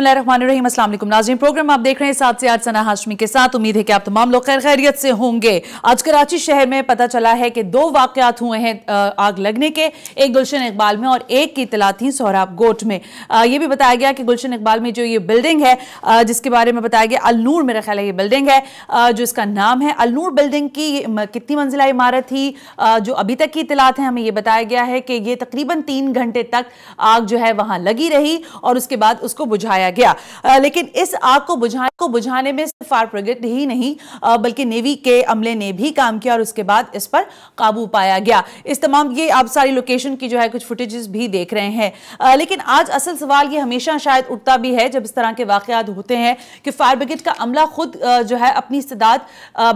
बिस्मिल्लाहिर्रहमानिर्रहीम। अस्सलाम वालेकुम नाज़रीन, प्रोग्राम आप देख रहे हैं 7 से 8 सना हाशमी के साथ। उम्मीद है कि आप तमाम लोग खैर खैरियत से होंगे। आज कराची शहर में पता चला है कि 2 वाक़यात हुए हैं आग लगने के, एक गुलशन इकबाल में और एक की इत्तला थी सोहराब गोट में। ये भी बताया गया कि गुलशन इकबाल में जो ये बिल्डिंग है जिसके बारे में बताया गया अलनूर, मेरा ख्याल है ये बिल्डिंग है जो इसका नाम है अलनूर बिल्डिंग की कितनी मंजिला इमारत थी जो अभी तक की इत्तलात है हमें ये बताया गया है कि ये तकरीबन 3 घंटे तक आग जो है वहां लगी रही और उसके बाद उसको बुझाया गया। लेकिन इस आग को बुझाने में सिर्फ फायर ब्रिगेड ही नहीं बल्कि नेवी के अमले ने भी काम किया और उसके बाद इस पर काबू पाया गया। इस तमाम ये आप सारी लोकेशन की जो है कुछ फुटेजेस भी देख रहे हैं। लेकिन आज असल सवाल ये हमेशा शायद उठता भी है जब इस तरह के वाकयात होते हैं कि फायर ब्रिगेड का अमला खुद जो है अपनी इस्तेदाद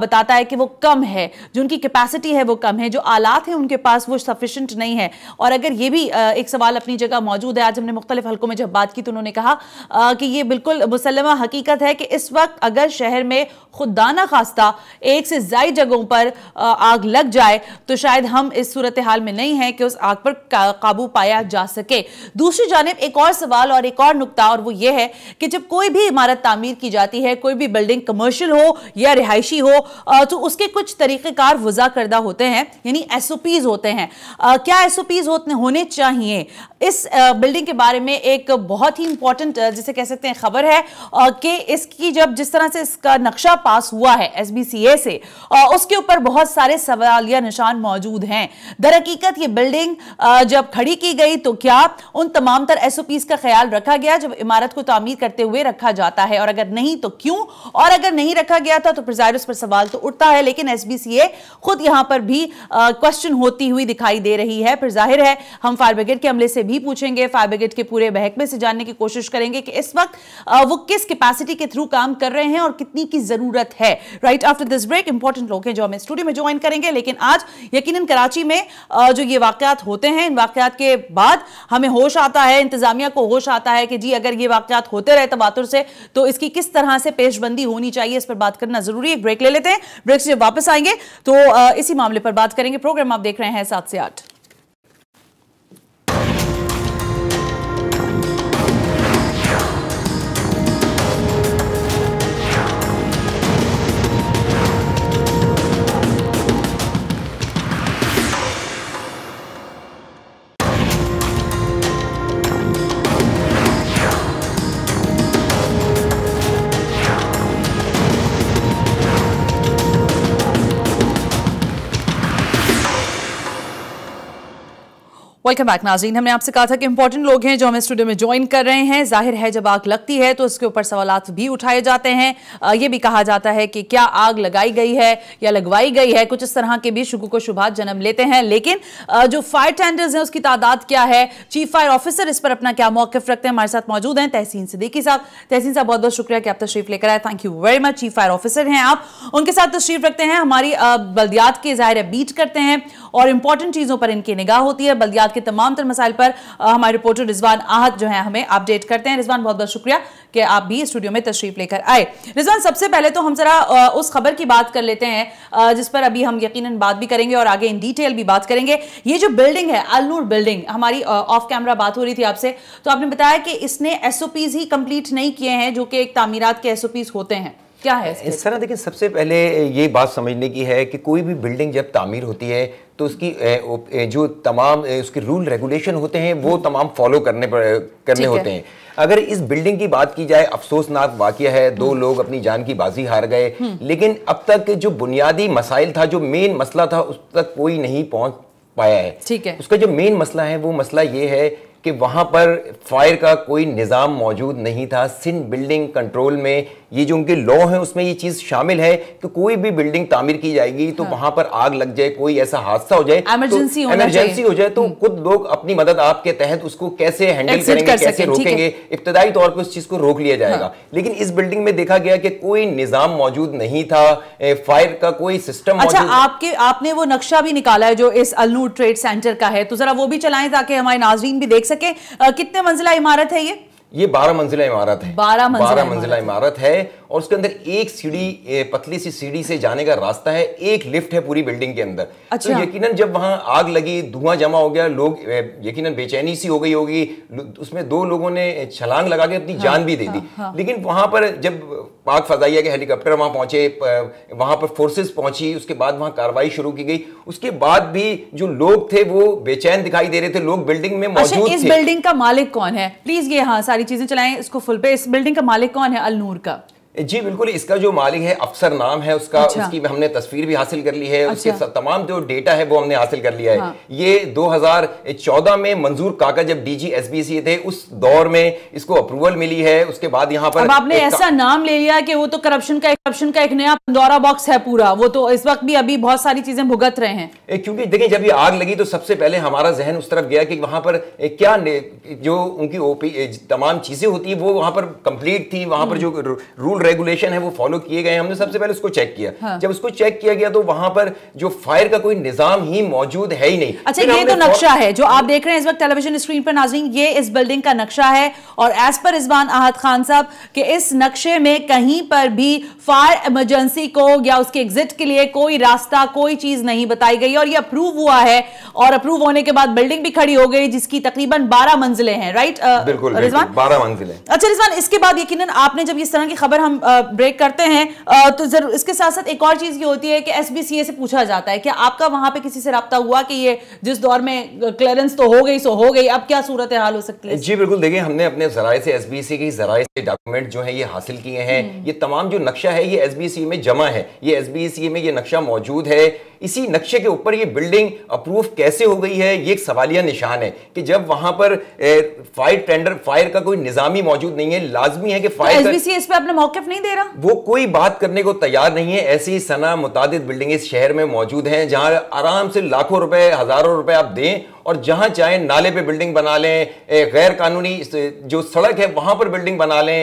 बताता है कि वो कम है, जो उनकी कैपेसिटी है वो कम है, जो आलात है उनके पास वो सफिशिएंट नहीं है। और अगर ये भी एक सवाल अपनी जगह मौजूद है, आज हमने मुख्तलिफ हल्कों में जब बात की तो उन्होंने कहा कि ये बिल्कुल मुसल्लमा हकीकत है कि इस वक्त अगर शहर में खुदा ना खास्ता एक से ज्यादा जगहों पर आग लग जाए तो शायद हम इस सूरत हाल में नहीं है कि उस आग पर काबू पाया जा सके। दूसरी जानिब एक और सवाल और एक और नुक्ता, और वो ये है कि जब कोई भी इमारत तामीर की जाती है, कोई भी बिल्डिंग कमर्शियल हो या रिहायशी हो, तो उसके कुछ तरीक़ेकार वज़ा करदा होते हैं, यानी SOPs होते हैं। क्या SOPs होने चाहिए? इस बिल्डिंग के बारे में एक बहुत ही इंपॉर्टेंट जिसे कह सकते हैं खबर है कि इसकी जब जिस तरह से इसका नक्शा पास हुआ है SBCA से, उसके ऊपर बहुत सारे सवालिया निशान मौजूद हैं। दर हकीकत ये बिल्डिंग जब खड़ी की गई तो क्या उन तमाम तर SOPs का ख्याल रखा गया जब इमारत को तामीर करते हुए रखा जाता है, और अगर नहीं तो क्यों, और अगर नहीं रखा गया था तो फिर जाहिर उस पर सवाल तो उठता है। लेकिन SBCA खुद यहां पर भी क्वेश्चन होती हुई दिखाई दे रही है। फिर जाहिर है हम फायर ब्रिगेड के अमले से भी पूछेंगे, फायर ब्रिगेड के पूरे महकमे से जानने की कोशिश करेंगे कि इस वक्त वो किस कैपेसिटी के थ्रू काम कर रहे हैं और कितनी की जरूरत है। Right after this break important लोग हैं जो हमें स्टूडियो में ज्वाइन करेंगे। लेकिन आज यकीनन कराची में जो ये वाकयात होते हैं, इन वाकयात के बाद हमें होश आता है, इंतजामिया को होश आता है कि जी अगर ये वाकयात होते रहे तवातुर से तो इसकी किस तरह से पेशबंदी होनी चाहिए, इस पर बात करना जरूरी है। एक ब्रेक ले लेते हैं, ब्रेक से जब वापस आएंगे तो इसी मामले पर बात करेंगे। प्रोग्राम आप देख रहे हैं 7 से 8। वेलकम बैक नाज़रीन, हमने आपसे कहा था कि इंपॉर्टेंट लोग हैं जो हमें स्टूडियो में ज्वाइन कर रहे हैं। जाहिर है जब आग लगती है तो उसके ऊपर सवालात भी उठाए जाते हैं। ये भी कहा जाता है कि क्या आग लगाई गई है या लगवाई गई है, कुछ इस तरह के भी शुकूक व शुबहात जन्म लेते हैं। लेकिन जो फायर टेंडर्स हैं उसकी तादाद क्या है, चीफ फायर ऑफिसर इस पर अपना क्या मौक़िफ़ रखते हैं। हमारे साथ मौजूद हैं तहसीन सिद्दीकी साहब। तहसीन साहब बहुत बहुत शुक्रिया कि आप तशरीफ लेकर आए, thank you very much. Chief fire officer हैं आप, उनके साथ तशरीफ रखते हैं, हमारी बल्दियात के ज़ाहिर है बीट करते हैं और इंपॉर्टेंट चीज़ों पर इनकी निगाह होती है। बल्दियात के तमाम तर मसाइल पर हमारे रिपोर्टर रिजवान आहत जो है हमें अपडेट करते हैं। रिजवान बहुत बहुत शुक्रिया कि आप भी स्टूडियो में तशरीफ लेकर आए। रिजवान, सबसे पहले तो हम जरा उस खबर की बात कर लेते हैं जिस पर अभी हम यकीनन बात भी करेंगे और आगे इन डिटेल भी बात करेंगे। ये जो बिल्डिंग है अलनूर बिल्डिंग, हमारी ऑफ कैमरा बात हो रही थी आपसे, तो आपने बताया कि इसने SOPs ही कंप्लीट नहीं किए हैं जो कि एक तामीरात के SOPs होते हैं। क्या है इस तरह? देखिए, सबसे पहले ये बात समझने की है कि कोई भी बिल्डिंग जब तामीर होती है तो उसकी जो तमाम उसके रूल रेगुलेशन होते हैं वो तमाम फॉलो करने होते हैं। अगर इस बिल्डिंग की बात की जाए, अफसोसनाक वाकया है, 2 लोग अपनी जान की बाजी हार गए, लेकिन अब तक जो बुनियादी मसाइल था, जो मेन मसला था, उस तक कोई नहीं पहुंच पाया है। ठीक है। उसका जो मेन मसला है वो मसला ये है कि वहां पर फायर का कोई निज़ाम मौजूद नहीं था। सिंध बिल्डिंग कंट्रोल में ये जो उनके लॉ है उसमें ये चीज़ शामिल है कि कोई भी बिल्डिंग तामीर की जाएगी तो वहां पर आग लग जाए, कोई ऐसा हादसा हो जाए, इमरजेंसी हो जाए तो खुद लोग अपनी मदद आपके तहत उसको कैसे हैंडल करेंगे, कैसे रोकेंगे, इब्तदाई तौर पर उस चीज़ को रोक लिया जाएगा। लेकिन इस बिल्डिंग में देखा गया कि कोई निज़ाम मौजूद नहीं था, फायर का कोई सिस्टम। अच्छा, आपने वो नक्शा भी निकाला है जो इस अलनूर ट्रेड सेंटर का है, तो जरा वो भी चलाएं ताकि हमारे नाजरीन भी देख कितने मंजिला इमारत है ये? ये 12 मंजिला इमारत है। 12 मंजिला इमारत है और उसके अंदर एक सीढ़ी, पतली सी सीढ़ी से जाने का रास्ता है, एक लिफ्ट है पूरी बिल्डिंग के अंदर। अच्छा। तो यकीनन जब वहां आग लगी, धुआं जमा हो गया, लोग यकीनन बेचैनी सी हो गई होगी, उसमें 2 लोगों ने छलांग लगा के अपनी जान भी दे दी। लेकिन वहां पर जब पाक फजाइया के हेलीकॉप्टर वहां पहुंचे, वहां पर फोर्सेस पहुंची, उसके बाद वहां कार्रवाई शुरू की गई, उसके बाद भी जो लोग थे वो बेचैन दिखाई दे रहे थे, लोग बिल्डिंग में मौजूद थे। इस बिल्डिंग का मालिक कौन है? प्लीज ये सारी चीजें चलाएं इसको फुल पे। इस बिल्डिंग का मालिक कौन है अल नूर का? जी बिल्कुल, इसका जो मालिक है अफसर नाम है उसका। अच्छा। उसकी हमने तस्वीर भी हासिल कर ली है। अच्छा। उसके तमाम जो डेटा है वो हमने हासिल कर लिया है। हाँ। ये 2014 में मंजूर काका जब डीजी एसबीसी थे उस दौर में इसको अप्रूवल मिली है। उसके बाद यहाँ पर अब आपने ऐसा नाम ले लिया कि वो तो करप्शन का एक नया पंडोरा बॉक्स है पूरा। वो तो इस वक्त भी अभी बहुत सारी चीजें भुगत रहे हैं। क्योंकि देखिए जब ये आग लगी तो सबसे पहले हमारा जहन उस तरफ गया कि वहां पर क्या जो उनकी तमाम चीजें होती है वो वहां पर कंप्लीट थी। वहां पर जो रूल रेगुलेशन है वो फॉलो किए गए। हमने सबसे पहले उसको चेक किया। हाँ। जब उसको चेक किया गया तो वहां पर जो फायर का कोई निजाम ही मौजूद है ही नहीं। अच्छा, ये तो नक्शा है जो आप देख रहे हैं इस वक्त टेलीविजन स्क्रीन पर नाज़रीन, ये इस बिल्डिंग का नक्शा है। और एज पर रिजवान अहद खान साहब कि इस नक्शे में कहीं पर भी फायर इमरजेंसी को या उसके एग्जिट के लिए कोई रास्ता, कोई चीज नहीं बताई गई। और ये अप्रूव हुआ है और अप्रूव होने के बाद बिल्डिंग भी खड़ी हो गई जिसकी तकरीबन 12 मंजिलें हैं। राइट बिल्कुल रिजवान, 12 मंजिलें। अच्छा रिजवान, इसके बाद यकीनन आपने जब इस तरह की खबर हम ब्रेक करते हैं तो जरूर इसके साथ साथ एक और चीज ये होती है कि एसबीसीए से पूछा जाता है कि आपका वहां पे किसी से राब्ता हुआ कि ये जिस दौर में क्लियरेंस तो हो गई सो हो गई, अब क्या सूरत हाल हो सकती है? जी बिल्कुल, देखिए हमने अपने जराए से एसबीसी के जराए से डॉक्यूमेंट जो है ये हासिल किए हैं। ये तमाम जो नक्शा है ये एसबीसी में जमा है, ये एसबीसी में ये नक्शा मौजूद है। इसी नक्शे के ऊपर ये बिल्डिंग अप्रूव कैसे हो गई है ये एक सवालिया निशान है कि जब वहां पर फायर का कोई निजामी मौजूद नहीं है, लाजमी है कि फायर एसबीसी इस पे अपना मौकिफ नहीं दे रहा, वो कोई बात करने को तैयार नहीं है। ऐसी सना मुतादिद बिल्डिंगें इस शहर में मौजूद हैं जहां आराम से लाखों रुपए, हजारों रुपए आप दें और जहां चाहे नाले पे बिल्डिंग बना लें, गैर कानूनी जो सड़क है वहां पर बिल्डिंग बना लें।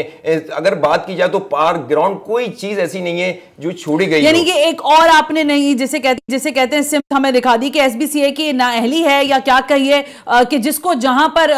अगर बात की जाए तो पार्क, ग्राउंड, कोई चीज ऐसी नहीं है जो छोड़ी गई। यानी कि एक और आपने नहीं जिसे कहते हैं सिमत हमें दिखा दी कि एसबीसीए की नाअहली है या क्या कहिए कि जिसको जहां पर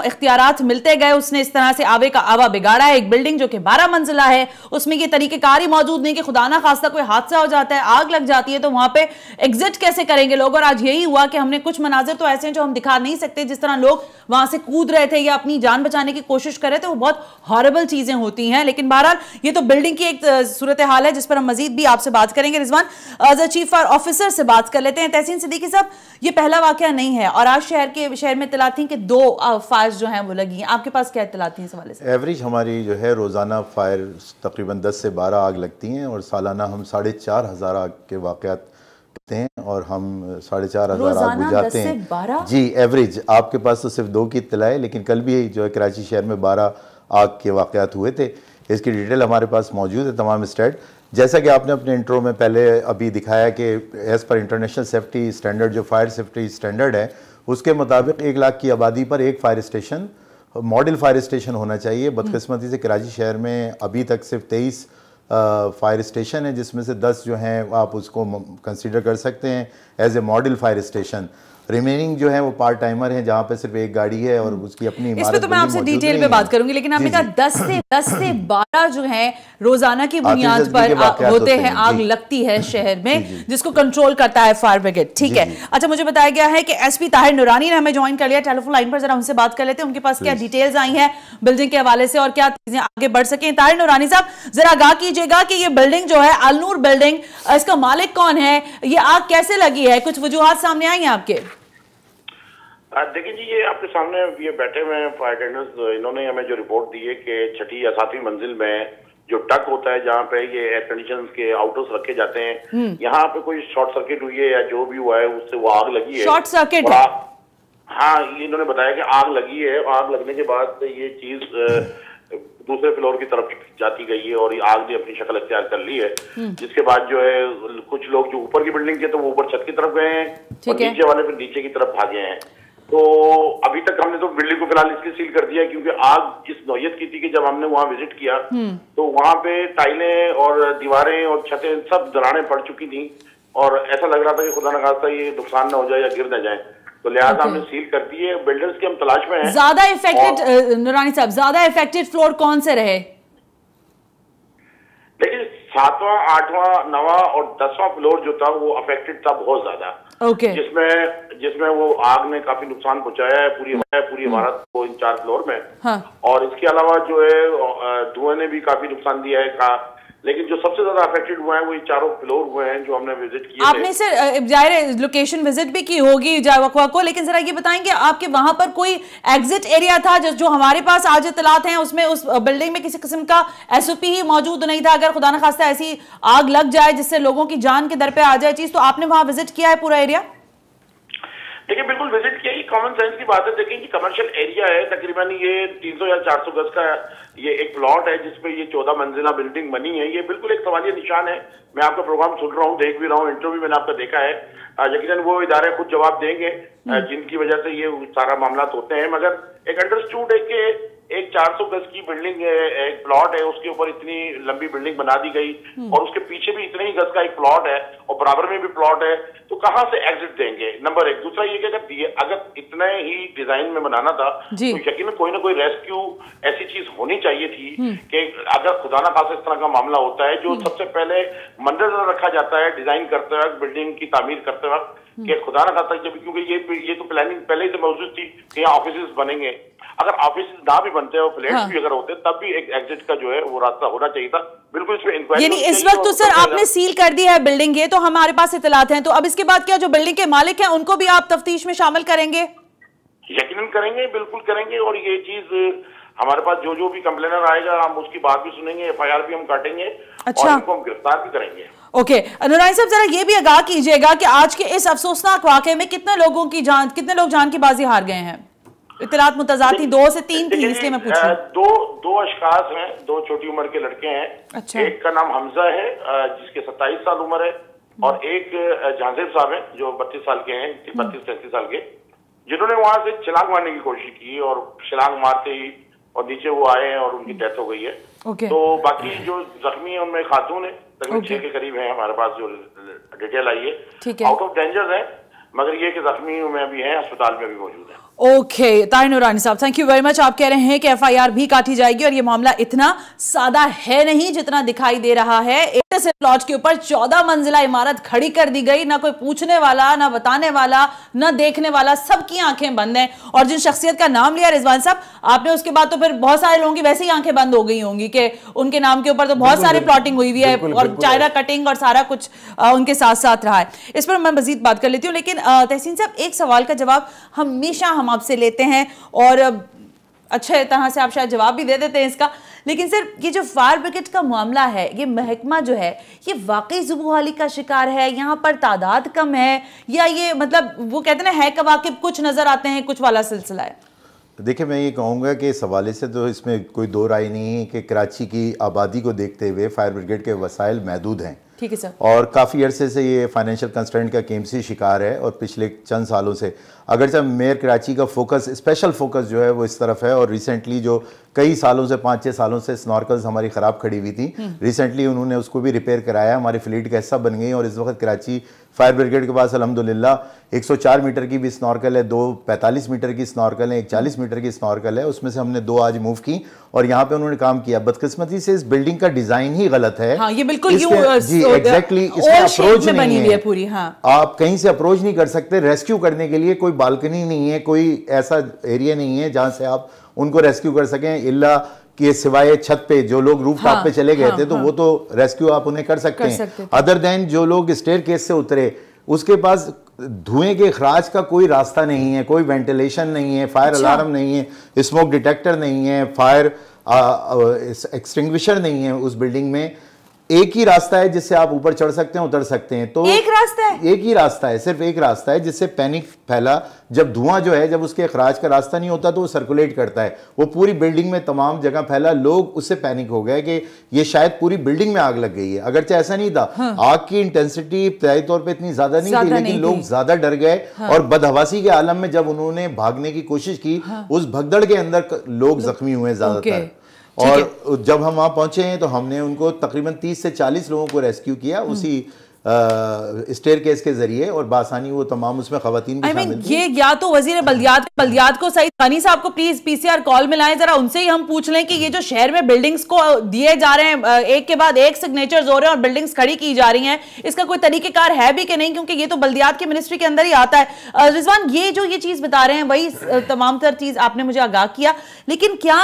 इख्तियारात मिलते गए उसने इस तरह से आवे का आवा बिगाड़ा है। एक बिल्डिंग जो कि 12 मंजिला है उसमें ये तरीकेकार ही मौजूद नहीं कि खुदा ना खास्ता कोई हादसा हो जाता है, आग लग जाती है तो वहां पे एग्जिट कैसे करेंगे लोग। और आज यही हुआ कि हमने कुछ मनाजिर तो ऐसे जो हम दिखा नहीं सकते, जिस तरह लोग वहां से कूद रहे थे या अपनी जान बचाने की कोशिश कर रहे थे, वो बहुत हॉरिबल चीजें होती हैं। लेकिन बहरहाल ये तो बिल्डिंग की एक सूरत हाल है जिस पर हम मजीद भी आपसे बात करेंगे। Rizwan, as a chief fire officer से बात कर लेते हैं। तहसीन सिद्दीकी साहब, ये पहला वाकया नहीं है और आज शहर में इत्तला थी कि 2 फायर्स जो हैं वो लगी हैं। आपके पास क्या इत्तला थी इस हवाले से? एवरेज हमारी जो है रोज़ाना फायर तकरीबन 10 से 12 आग लगती हैं और सालाना हम 4,500 आग के वाकयात करते हैं और हम 4,500 आग बुझाते हैं। जी एवरेज, आपके पास तो सिर्फ 2 की इत्तला है, लेकिन कल भी जो है कराची शहर में 12 आग के वाकयात हुए थे। इसकी डिटेल हमारे पास मौजूद है, तमाम स्टेट। जैसा कि आपने अपने इंट्रो में पहले अभी दिखाया कि as per international safety standard, जो फायर सेफ्टी स्टैंडर्ड है उसके मुताबिक 1 लाख की आबादी पर एक fire station, model fire station होना चाहिए। बदकिस्मती से कराची शहर में अभी तक सिर्फ 23 फायर स्टेशन है, जिसमें से 10 जो हैं आप उसको कंसीडर कर सकते हैं as a model fire station. Remaining जो है वो पार्ट टाइमर है जहाँ पे सिर्फ एक गाड़ी है और उसकी अपनी इमारत। इस पे तो मैं आपसे डिटेल पे बात करूंगी, लेकिन आपने कहा 10 से 12 जो है रोजाना की बुनियाद पर होते हैं, आग लगती है शहर में जिसको कंट्रोल करता है फायर ब्रिगेड। ठीक है, अच्छा मुझे बताया गया है कि एसपी ताहिर नूरानी ने हमें ज्वाइन कर लिया टेलीफोन लाइन पर। जरा उनसे बात कर लेते हैं, उनके पास क्या डिटेल्स आई हैं बिल्डिंग के हवाले से और क्या चीजें आगे बढ़ सके। ताहिर नूरानी साहब, जरा आगाह कीजिएगा कि ये बिल्डिंग जो है अल नूर बिल्डिंग, इसका मालिक कौन है, ये आग कैसे लगी है, कुछ वजूहात सामने आई हैं आपके? देखिए जी, ये आपके सामने ये बैठे हुए हैं फायर टेंडर्स, इन्होंने हमें जो रिपोर्ट दी है कि 6ठी या 7वीं मंजिल में जो टक होता है जहाँ पे ये एयर कंडीशन के आउटर्स रखे जाते हैं, यहाँ पे कोई शॉर्ट सर्किट हुई है या जो भी हुआ है उससे वो आग लगी है। Short circuit? हाँ, इन्होंने बताया कि आग लगी है। आग लगने के बाद ये चीज दूसरे फ्लोर की तरफ जाती गई है और ये आग ने अपनी शक्ल अख्तियार कर ली है। जिसके बाद जो है कुछ लोग जो ऊपर की बिल्डिंग के तो वो ऊपर छत की तरफ गए हैं और नीचे वाले फिर नीचे की तरफ भागे हैं। तो अभी तक हमने तो बिल्डिंग को फिलहाल इसलिए सील कर दिया है क्योंकि आग इस नौयत की थी कि जब हमने वहां विजिट किया तो वहां पे टाइलें और दीवारें और छतें सब दरारें पड़ चुकी थी और ऐसा लग रहा था कि खुदा न खास्ता ये नुकसान न हो जाए या गिर न जाए, तो लिहाजा हमने सील कर दी है। बिल्डर्स की हम तलाश में हैं। ज्यादा इफेक्टेड नूरानी साहब, ज्यादा इफेक्टेड फ्लोर कौन से रहे? 7वां, 8वां, 9वां और 10वां फ्लोर जो था वो अफेक्टेड था बहुत ज्यादा। जिसमें वो आग ने काफी नुकसान पहुंचाया है पूरी इमारत को, इन 4 फ्लोर में। हाँ। और इसके अलावा जो है धुएं ने भी काफी नुकसान दिया है लेकिन जो सबसे ज्यादा अफेक्टेड हुए हैं वो ये 4 फ्लोर हुए हैं जो हमने विजिट किए। आपने सर जाहिर लोकेशन विजिट भी की होगी जावकवा को, लेकिन जरा ये बताएंगे आपके वहां पर कोई एग्जिट एरिया था जो हमारे पास आज इत्तलात हैं उसमें उस बिल्डिंग में किसी किस्म का SOP ही मौजूद नहीं था? अगर खुदा न खास्ता ऐसी आग लग जाए जिससे लोगों की जान के दर पे आ जाए चीज, तो आपने वहां विजिट किया है पूरा एरिया? देखिए बिल्कुल विजिट किया, ये कॉमन सेंस की बात है। देखिए कि कमर्शियल एरिया है, तकरीबन ये 300 या 400 गज का ये एक प्लॉट है जिसपे ये 14 मंजिला बिल्डिंग बनी है। ये बिल्कुल एक सवालिया निशान है। मैं आपका प्रोग्राम सुन रहा हूँ, देख भी रहा हूँ, इंटरव्यू मैंने आपका देखा है। यकीनन वो इदारे खुद जवाब देंगे जिनकी वजह से ये सारा मामला होते हैं। मगर एक अंडरस्टूड है कि एक 400 गज की बिल्डिंग एक प्लॉट है, उसके ऊपर इतनी लंबी बिल्डिंग बना दी गई और उसके पीछे भी इतने ही गज का एक प्लॉट है और बराबर में भी प्लॉट है, तो कहां से एग्जिट देंगे? नंबर 1। दूसरा ये कि अगर इतने ही डिजाइन में बनाना था तो यकीनन कोई ना कोई रेस्क्यू ऐसी चीज होनी चाहिए थी कि अगर खुदा ना खासा इस तरह का मामला होता है, जो सबसे पहले मंजर रखा जाता है डिजाइन करते वक्त, बिल्डिंग की तामीर करते वक्त, कि खुदा ना खासा जब, क्योंकि ये तो प्लानिंग पहले ही से मौजूद थी कि यहाँ ऑफिस बनेंगे। अगर ऑफिस ना भी बनते और फ्लैट्स भी अगर होते तब भी एक एग्जिट का जो है वो रास्ता होना चाहिए था। बिल्कुल इसमें इंक्वायरी। यानी इस वक्त तो सर आपने सील कर दी है बिल्डिंग, ये तो हमारे पास इत्तलात हैं, तो अब इसके बाद क्या जो बिल्डिंग के मालिक हैं उनको भी आप तफ्तीश में शामिल करेंगे? यकीनन करेंगे, बिल्कुल करेंगे। और ये चीज हमारे पास जो भी कंप्लेनर आएगा हम उसकी बात भी सुनेंगे, FIR भी हम काटेंगे। अच्छा। और उनको हम गिरफ्तार भी करेंगे। ओके नूरानी साहब, जरा ये भी आगाह कीजिएगा कि आज के इस अफसोसनाक वाकये में कितने लोग जान की बाजी हार गए हैं? इत्तलात मुतजाद थी, 2 से 3 थी, इसलिए मैं पूछ रही हूं। दो अशखास हैं, 2 छोटी उम्र के लड़के हैं। अच्छा। एक का नाम हमजा है जिसके 27 साल उम्र है, और एक जहांजेब साहब हैं जो 32 साल के हैं, 32-33 साल के, जिन्होंने वहां से छलांग मारने की कोशिश की और छलांग मारते ही और नीचे वो आए हैं और उनकी डेथ हो गई है। तो बाकी जो जख्मी है उनमें खातून है, तकरीबन 6 के करीब है, हमारे पास जो डिटेल आई है। आउट ऑफ डेंजर है, मगर ये कि जख्मी में भी है, अस्पताल में भी मौजूद है। ओके ताहिर नूरानी साहब, थैंक यू वेरी मच। आप कह रहे हैं कि FIR भी काटी जाएगी और ये मामला इतना सादा है नहीं जितना दिखाई दे रहा है। एक से प्लॉट के ऊपर 14 मंजिला इमारत खड़ी कर दी गई, ना कोई पूछने वाला, ना बताने वाला, ना देखने वाला, सबकी आंखें बंद हैं। और जिन शख्सियत का नाम लिया रिजवान साहब आपने, उसके बाद तो फिर बहुत सारे लोगों की वैसे ही आंखें बंद हो गई होंगी कि उनके नाम के ऊपर तो बहुत सारी प्लॉटिंग हुई हुई है और चायना कटिंग और सारा कुछ उनके साथ साथ रहा है। इस पर मैं मजीद बात कर लेती हूँ, लेकिन तहसीन साहब एक सवाल का जवाब हमेशा हम आपसे लेते हैं और अच्छे तरह से आप शायद जवाब भी दे देते हैं इसका, लेकिन सर ये जो फायर ब्रिगेड का मामला है, ये महकमा जो है ये वाकई ज़ुबूहाली का शिकार है? यहाँ पर तादाद कम है या ये मतलब वो कहते हैं ना है कवाकिब कुछ नजर आते हैं कुछ वाला सिलसिला है? देखिए मैं ये कहूँगा कि इस हवाले से तो इसमें कोई दो राय नहीं है कि कराची की आबादी को देखते हुए फायर ब्रिगेड के वसाइल महदूद हैं। ठीक है सर। और काफ़ी अरसे से ये फाइनेंशियल कंस्ट्रेंट का केमसी शिकार है और पिछले चंद सालों से अगरचे मेयर कराची का फोकस, स्पेशल फोकस जो है वो इस तरफ है। और रिसेंटली जो कई सालों से 5-6 सालों से स्नॉर्कल्स हमारी ख़राब खड़ी हुई थी, रिसेंटली उन्होंने उसको भी रिपेयर कराया, हमारी फ्लीट का हिस्सा बन गई। और इस वक्त कराची फायर ब्रिगेड के पास अल्हम्दुलिल्लाह 104 मीटर की भी स्नॉर्कल है, 2 45 मीटर की स्नॉर्कल है, 1 40 मीटर की स्नॉर्कल है। उसमें से हमने 2 आज मूव की और यहाँ पे उन्होंने काम किया। बदकिस्मती से इस बिल्डिंग का डिजाइन ही गलत है। हाँ, ये बिल्कुल जी एग्जैक्टली इसमें अप्रोच नहीं है पूरी। हाँ। आप कहीं से अप्रोच नहीं कर सकते। रेस्क्यू करने के लिए कोई बालकनी नहीं है, कोई ऐसा एरिया नहीं है जहां से आप उनको रेस्क्यू कर सकें, इल्ला कि सिवाय छत पे जो लोग रूफ टॉप पे चले गए थे तो वो तो रेस्क्यू आप उन्हें कर सकते हैं। अदर देन जो लोग स्टेयरकेस से उतरे उसके पास धुएं के खराज का कोई रास्ता नहीं है, कोई वेंटिलेशन नहीं है, फायर अलार्म नहीं है, स्मोक डिटेक्टर नहीं है, फायर एक्सटिंग्विशर नहीं है उस बिल्डिंग में। एक ही रास्ता है जिससे आप ऊपर चढ़ सकते हैं, उतर सकते हैं। तो एक रास्ता है, एक ही रास्ता है, सिर्फ एक रास्ता है जिससे पैनिक फैला। जब धुआं जो है, जब उसके अखराज का रास्ता नहीं होता तो वो सर्कुलेट करता है, वो पूरी बिल्डिंग में तमाम जगह फैला। लोग उससे पैनिक हो गए कि ये शायद पूरी बिल्डिंग में आग लग गई है। अगरचे ऐसा नहीं था। हाँ। आग की इंटेंसिटी इब्तदाई तौर पर इतनी ज्यादा नहीं थी, लेकिन लोग ज्यादा डर गए। हाँ। और बदहवासी के आलम में जब उन्होंने भागने की कोशिश की, उस भगदड़ के अंदर लोग जख्मी हुए ज्यादातर। और जब हम वहां पहुंचे हैं तो हमने उनको तकरीबन 30 से 40 लोगों को रेस्क्यू किया उसी स्टेयरकेस के जरिए और बासानी वो तमाम उसमें खवातीन भी शामिल थी। ये या तो वजीर बल्दियात को सईद गनी साहब को प्लीज पीसीआर कॉल में लाएं, जरा उनसे ही हम पूछ लें कि ये जो शहर में बिल्डिंग्स को दिए जा रहे हैं, एक के बाद एक सिग्नेचर्स हो रहे हैं और बिल्डिंग्स खड़ी की जा रही हैं, इसका कोई तरीकेकार है भी कि नहीं, क्योंकि ये तो बल्दियात की मिनिस्ट्री के अंदर ही आता है। रिजवान, ये जो ये चीज बता रहे हैं वही तमाम तर चीज आपने मुझे आगाह किया, लेकिन क्या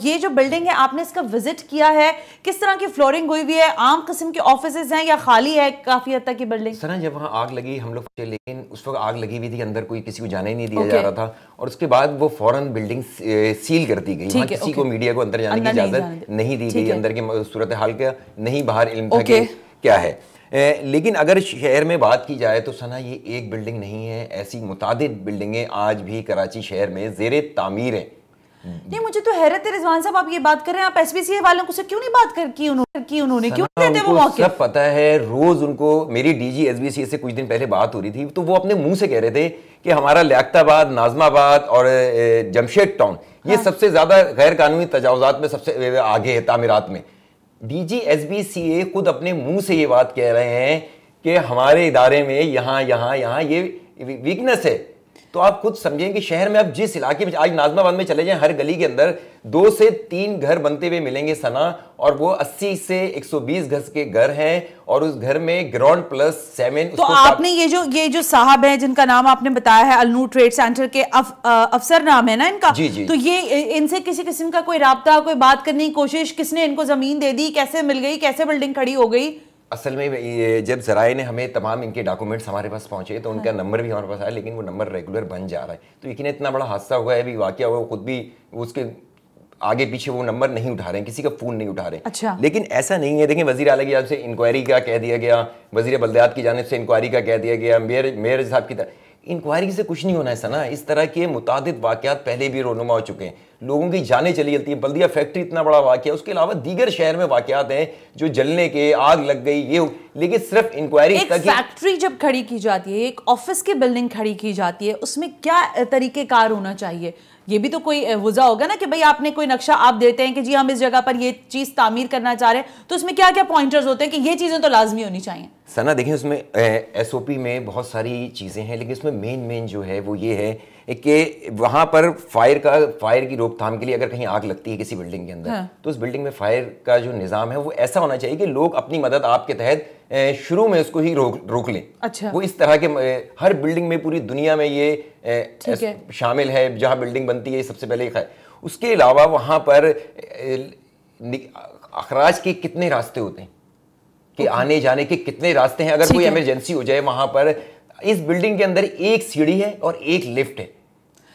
ये जो बिल्डिंग है आपने इसका विजिट किया है? किस तरह की फ्लोरिंग हुई हुई है? आम किस्म के ऑफिसेज हैं या खाली है काफी हद तक की बिल्डिंग? सर जब वहाँ आग लगी हम लोग, लेकिन उस वक्त आग लगी हुई थी, अंदर कोई किसी को जाने नहीं दिया जा रहा था, और उसके बाद वो फौरन बिल्डिंग सील कर दी गई। वहाँ किसी को मीडिया को अंदर जाने की इजाजत नहीं दी गई, अंदर की सूरत हाल का नहीं बाहर इल्म था कि क्या है। लेकिन अगर शहर में बात की जाए तो सना ये एक बिल्डिंग नहीं है, ऐसी मुतादिद बिल्डिंगें आज भी कराची शहर में ज़ेरे तामीर हैं। नहीं, मुझे तो हैरत है रिजवान साहब, आप ये बात कर रहे हैं, आप एसपीसीए वालों से क्यों नहीं बात की उन्होंने क्यों देते वो मौके? सब पता है, रोज उनको, मेरी डीजी एसबीसीए से कुछ दिन पहले बात हो रही थी तो वो अपने मुंह से कह रहे थे कि हमारा लियाकताबाद, नाजमाबाद और जमशेद टाउन ये सबसे ज्यादा गैर कानूनी तजावुजात में सबसे आगे है तामीरात में। डीजी एसबीसीए खुद अपने मुंह से ये बात कह रहे हैं कि हमारे इदारे में यहाँ ये वीकनेस है। तो आप खुद समझें कि शहर में आप जिस इलाके में आज नाजमाबाद में चले जाएं, हर गली के अंदर 2 से 3 घर बनते हुए मिलेंगे सना, और वो 80 से 120 गज के घर हैं और उस घर में ग्राउंड प्लस 7। तो आपने ये जो साहब हैं जिनका नाम आपने बताया है, अलनूर ट्रेड सेंटर के अफसर नाम है ना इनका, जी। तो ये इनसे किसी किस्म का कोई राब्ता, कोई बात करने की कोशिश, किसने इनको जमीन दे दी, कैसे मिल गई, कैसे बिल्डिंग खड़ी हो गई? असल में जब ज़राए ने हमें तमाम इनके डॉक्यूमेंट्स हमारे पास पहुंचे तो उनका नंबर भी हमारे पास आया, लेकिन वो नंबर रेगुलर बन जा रहा है। तो यकीन इतना बड़ा हादसा हुआ है, अभी वाकया हुआ, खुद भी उसके आगे पीछे वो नंबर नहीं उठा रहे हैं, किसी का फ़ोन नहीं उठा रहे। अच्छा। लेकिन ऐसा नहीं है, देखें वज़ीर आला की जानिब से इंक्वायरी का कह दिया गया, वज़ीर बल्दियात की जानिब से इंक्वायरी का कह दिया गया, मेयर साहब की इंक्वायरी से कुछ नहीं होना है सना। इस तरह के मुतादिद वाक़यात पहले भी रोनुमा हो चुके हैं, लोगों की जानें चली जाती हैं। बल्दिया फैक्ट्री इतना बड़ा वाक़या, उसके अलावा दीगर शहर में वाक़यात हैं जो जलने के, आग लग गई, ये, लेकिन सिर्फ इंक्वायरी। एक फैक्ट्री जब खड़ी की जाती है, एक ऑफिस की बिल्डिंग खड़ी की जाती है, उसमें क्या तरीक़ेकार होना चाहिए? ये भी तो कोई वजह होगा ना कि भाई आपने कोई नक्शा आप देते हैं कि जी हम इस जगह पर ये चीज़ तामीर करना चाह रहे हैं, तो उसमें क्या क्या पॉइंटर्स होते हैं कि ये चीज़ें तो लाजमी होनी चाहिए? सना देखिए, उसमें एसओपी में बहुत सारी चीज़ें हैं, लेकिन उसमें मेन जो है वो ये है कि वहाँ पर फायर की रोकथाम के लिए अगर कहीं आग लगती है किसी बिल्डिंग के अंदर, हाँ। तो उस बिल्डिंग में फायर का जो निज़ाम है वो ऐसा होना चाहिए कि लोग अपनी मदद आपके तहत शुरू में उसको ही रोक लें। अच्छा। वो इस तरह के हर बिल्डिंग में पूरी दुनिया में ये शामिल है, जहाँ बिल्डिंग बनती है सबसे पहले है। उसके अलावा वहाँ पर अखराज के कितने रास्ते होते हैं कि आने जाने के कितने रास्ते हैं, अगर कोई इमरजेंसी हो जाए वहाँ पर। इस बिल्डिंग के अंदर एक सीढ़ी है और एक लिफ्ट है,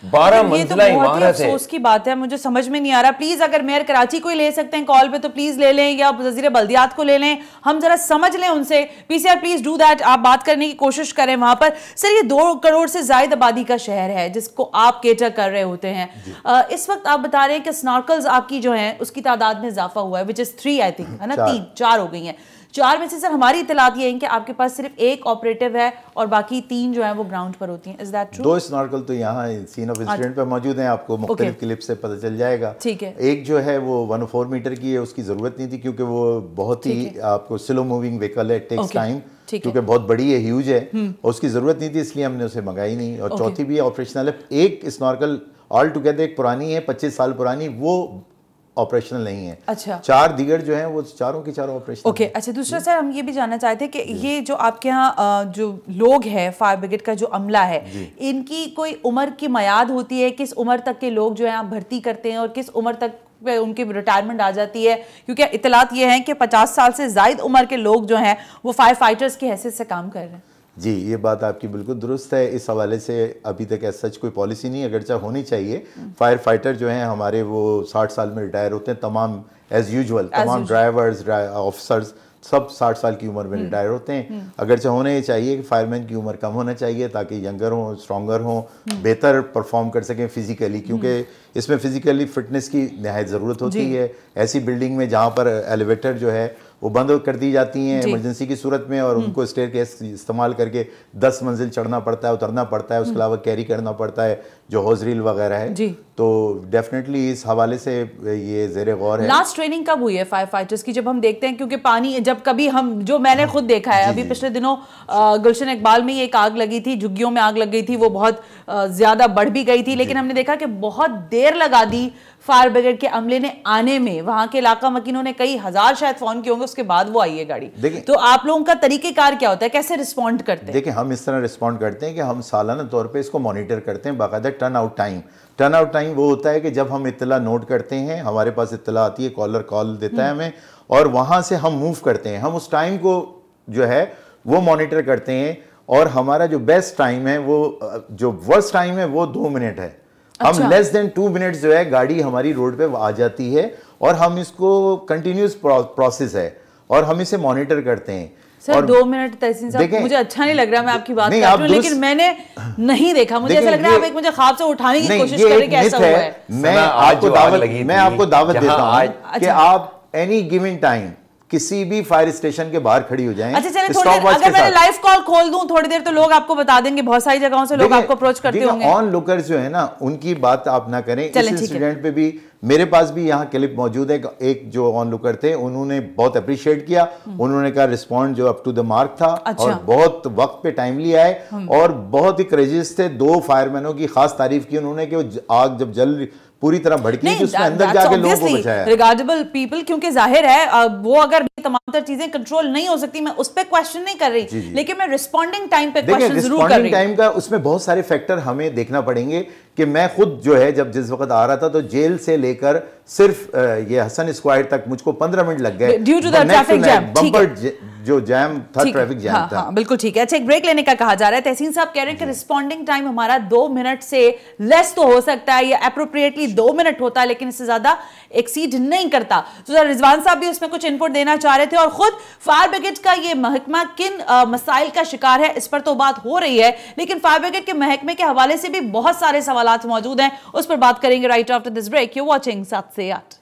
12 मंजिला इमारत है। अफसोस की बात है, मुझे समझ में नहीं आ रहा। प्लीज अगर मेयर कराची को ले सकते हैं कॉल पे तो प्लीज ले लें, या वज़ीर बल्दियात को ले लें, हम जरा समझ लें उनसे। पीसीआर प्लीज डू दैट, आप बात करने की कोशिश करें वहां पर। सर, ये 2 करोड़ से ज्यादा आबादी का शहर है जिसको आप केटर कर रहे होते हैं। इस वक्त आप बता रहे हैं कि स्नॉर्कल्स आपकी जो है उसकी तादाद में इजाफा हुआ है, विच इज 3 आई थिंक, है ना, 4 हो गई हैं। 4 में से सर हमारी इतलात ये है कि आपके पास सिर्फ 1 ऑपरेटिव है और बाकी 3 जो है वो ग्राउंड पर होती हैं। Is that true? 2 स्नॉर्कल तो यहाँ सीन ऑफ इंसिडेंट पे मौजूद हैं, आपको मुख्तलिफ क्लिप से पता चल जाएगा। ठीक है। एक जो है वो 104 मीटर की है, उसकी ज़रूरत नहीं थी क्योंकि वो बहुत ही आपको स्लो मूविंग व्हीकल है, टेक्स टाइम, क्योंकि बहुत बड़ी है, ह्यूज है, और उसकी ज़रूरत नहीं थी, इसलिए हमने उसे मंगाई नहीं। और चौथी भी ऑपरेशनल है। एक स्नॉर्कल ऑल टुगेदर एक पुरानी है, 25 साल पुरानी, वो ऑपरेशनल नहीं है। अच्छा। 4 दीगर जो हैं वो चारों की चारों ऑपरेशनल। ओके। अच्छा, दूसरा सर हम ये भी जानना चाहते हैं कि ये जो आपके यहाँ जो लोग हैं, फायर ब्रिगेड का जो अमला है, इनकी कोई उम्र की मयाद होती है? किस उम्र तक के लोग जो है आप भर्ती करते हैं और किस उम्र तक पे उनकी रिटायरमेंट आ जाती है? क्योंकि इतलात ये हैं कि 50 साल से ज़ायद उम्र के लोग जो हैं वो फायर फाइटर्स की हैसियत से काम कर रहे हैं। जी, ये बात आपकी बिल्कुल दुरुस्त है। इस हवाले से अभी तक ऐसा सच कोई पॉलिसी नहीं, अगरचा होनी चाहिए। फायर फाइटर जो हैं हमारे वो 60 साल में रिटायर होते हैं, तमाम एज यूजुअल तमाम ड्राइवर्स, ऑफिसर्स सब 60 साल की उम्र में रिटायर होते हैं। अगरचा होने ये चाहिए कि फायरमैन की उम्र कम होना चाहिए ताकि यंगर हों, स्ट्रॉन्गर हों, बेहतर परफॉर्म कर सकें फिजिकली, क्योंकि इसमें फिजिकली फिटनेस की नहायत ज़रूरत होती है। ऐसी बिल्डिंग में जहाँ पर एलिवेटर जो है वो बंद कर दी जाती हैं इमरजेंसी की सूरत में, और उनको स्टेयरकेस इस्तेमाल करके 10 मंजिल चढ़ना पड़ता है, उतरना पड़ता है, उसके अलावा कैरी करना पड़ता है जो हॉजरील वगैरह है। तो डेफिनेटली इस हवाले से ये ज़ेरे गौर है। लास्ट ट्रेनिंग कब हुई है फायर फाइटर्स की? जब हम देखते हैं, क्योंकि पानी जब कभी हम, जो मैंने खुद देखा है अभी पिछले दिनों गुलशन इकबाल में एक आग लगी थी, झुग्गियों में आग लग गई थी, वो बहुत ज्यादा बढ़ भी गई थी, लेकिन हमने देखा कि बहुत देर लगा दी फायर ब्रिगेड के अमले ने आने में। वहां के इलाका मकीनों ने कई हजार शायद फोन किए होंगे, उसके बाद वो आई है गाड़ी। तो आप लोगों का तरीकेकार क्या होता है, कैसे रिस्पॉन्ड करते हैं? देखिए, हम इस तरह रिस्पॉन्ड करते हैं कि हम सालाना तौर पे इसको मॉनिटर करते हैं बाकायदा। टर्न आउट टाइम वो होता है कि जब हम इत्तला नोट करते हैं, हमारे पास इत्तला आती है, कॉलर कॉल देता है हमें, और वहां से हम मूव करते हैं। हम उस टाइम को जो है वो मॉनिटर करते हैं, और हमारा जो बेस्ट टाइम है, वो जो वर्स्ट टाइम है वो 2 मिनट है। हम लेस देन 2 मिनट्स जो है गाड़ी हमारी रोड पे आ जाती है, और हम इसको कंटिन्यूस प्रोसेस है, और हम इसे मॉनिटर करते हैं। सर 2 मिनट तहसीन साहब, मुझे अच्छा नहीं लग रहा, मैं आपकी बात कर रही हूं, लेकिन मैंने नहीं देखा। मुझे ऐसा लग रहा है आप एक मुझे ख्वाब से उठाने की कोशिश कर रहे हैं कि ऐसा हुआ है। मैं आपको दावत देता हूं कि आप एनी गिवन टाइम किसी भी फायर स्टेशन के बाहर खड़ी हो जाएं। अच्छा चलिए, थोड़ी देर अगर मैं लाइव कॉल खोल दूं थोड़ी देर, तो लोग आपको बता देंगे, बहुत सारी जगहों से लोग आपको अप्रोच करते होंगे। ऑन लुकर्स जो है ना, उनकी बात आप ना करें। इस इंसिडेंट पे भी मेरे पास भी यहाँ क्लिप मौजूद है। एक जो ऑन लुकर थे, उन्होंने बहुत अप्रिशिएट किया, उन्होंने कहा रिस्पॉन्ड जो अप टू द मार्क था। अच्छा। और बहुत वक्त पे टाइमली आए, और बहुत ही करेजियस थे। 2 फायरमैनों की खास तारीफ की उन्होंने कि आग जब जल पूरी तरह भड़की थी, उसमें अंदर जाके लोगों को बचाया। रिगार्डेबल पीपल, क्योंकि जाहिर है वो अगर तमाम तर चीजें कंट्रोल नहीं हो सकती, मैं उस पे क्वेश्चन नहीं कर रही, लेकिन मैं रिस्पॉन्डिंग टाइम पे क्वेश्चन जरूर कर रही हूं। टाइम का उसमें बहुत सारे फैक्टर हमें देखना पड़ेंगे कि मैं खुद जो है जब जिस वक्त आ रहा था, तो जेल से लेकर सिर्फ ये हसन स्क्वायर तक मुझको 15 मिनट लग गए due to the traffic jam. Bumper जो जैम था, ट्रैफिक जैम था। हाँ, बिल्कुल ठीक है। अच्छा, एक ब्रेक लेने का कहा जा रहा है। तहसीन साहब कह रहे हैं कि रिस्पॉन्डिंग टाइम हमारा 2 मिनट से लेस तो हो सकता है, या अप्रोप्रिएटली 2 मिनट होता है, लेकिन इससे ज्यादा एक्सीड नहीं करता। तो रिजवान साहब भी उसमें कुछ इनपुट देना चाह रहे थे, और खुद फायर ब्रिगेड का ये महकमा किन मसाइल का शिकार है, इस पर तो बात हो रही है, लेकिन फायर ब्रिगेड के महकमे के हवाले से भी बहुत सारे सवालात मौजूद हैं, उस पर बात करेंगे right after this break. You watching 7 से 8।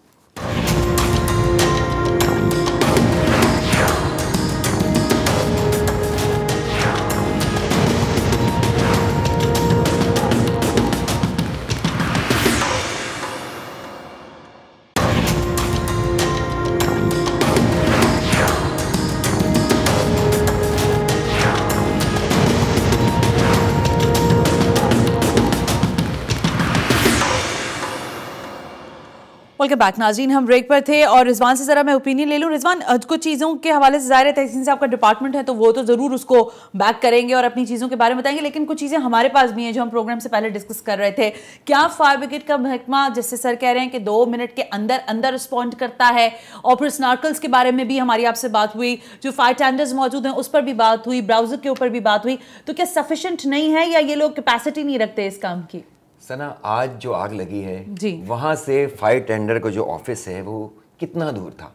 वेलकम बैक नाज़रीन, हम ब्रेक पर थे और रिजवान से जरा मैं ओपिनियन ले लूं। रिजवान, कुछ चीज़ों के हवाले से ज़ाहिर है तहसीन साहब का डिपार्टमेंट है, तो वो तो ज़रूर उसको बैक करेंगे और अपनी चीज़ों के बारे में बताएंगे, लेकिन कुछ चीज़ें हमारे पास भी हैं जो हम प्रोग्राम से पहले डिस्कस कर रहे थे। क्या फायर ब्रिगेड का महकमा, जैसे सर कह रहे हैं कि 2 मिनट के अंदर अंदर रिस्पॉन्ड करता है, और फिर स्नॉर्कल्स के बारे में भी हमारी आपसे बात हुई, जो फायर टेंडर्स मौजूद हैं उस पर भी बात हुई, ब्राउजर के ऊपर भी बात हुई, तो क्या सफिशिएंट नहीं है, या ये लोग कैपेसिटी नहीं रखते इस काम की? सना, आज जो आग लगी है वहां से फायर टेंडर का जो ऑफिस है वो कितना दूर था?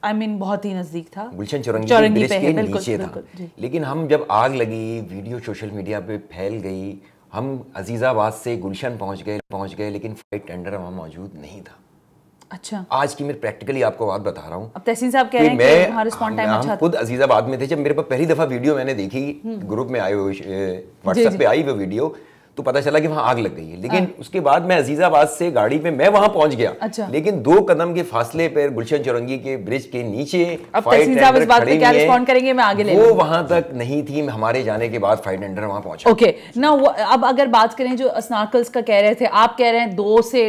I mean, बहुत ही नजदीक था, गुलशन चौरंगी के नीचे था। लेकिन हम जब आग लगी, वीडियो सोशल मीडिया पे फैल गई, हम अजीजाबाद से गुलशन पहुंच गए, लेकिन फायर टेंडर वहां मौजूद नहीं था। अच्छा, आज की मैं प्रैक्टिकली आपको बात बता रहा हूँ। अब तहसीन साहब कह रहे हैं कि हमारा रिस्पॉन्स टाइम अच्छा था। खुद अजीजाबाद में थे, जब मेरे पास पहली दफा वीडियो मैंने देखी, ग्रुप में आए हुए व्हाट्सएप पे आई वो वीडियो, तो पता चला कि वहां आग लग गई है। लेकिन उसके बाद मैं अजीजाबाद से गाड़ी में मैं वहां पहुंच गया। अच्छा। लेकिन 2 कदम के फासले पर गुलशन चौरंगी के ब्रिज के नीचे फायर टेंडर खड़े क्या रिस्पॉन्ड करेंगे, मैं आगे ले वो वहां तक नहीं थी। हमारे जाने के बाद फायर टेंडर वहां पहुंचा। ओके ना, अब अगर बात करें जो स्नॉर्कल्स का कह रहे थे, आप कह रहे हैं 2 से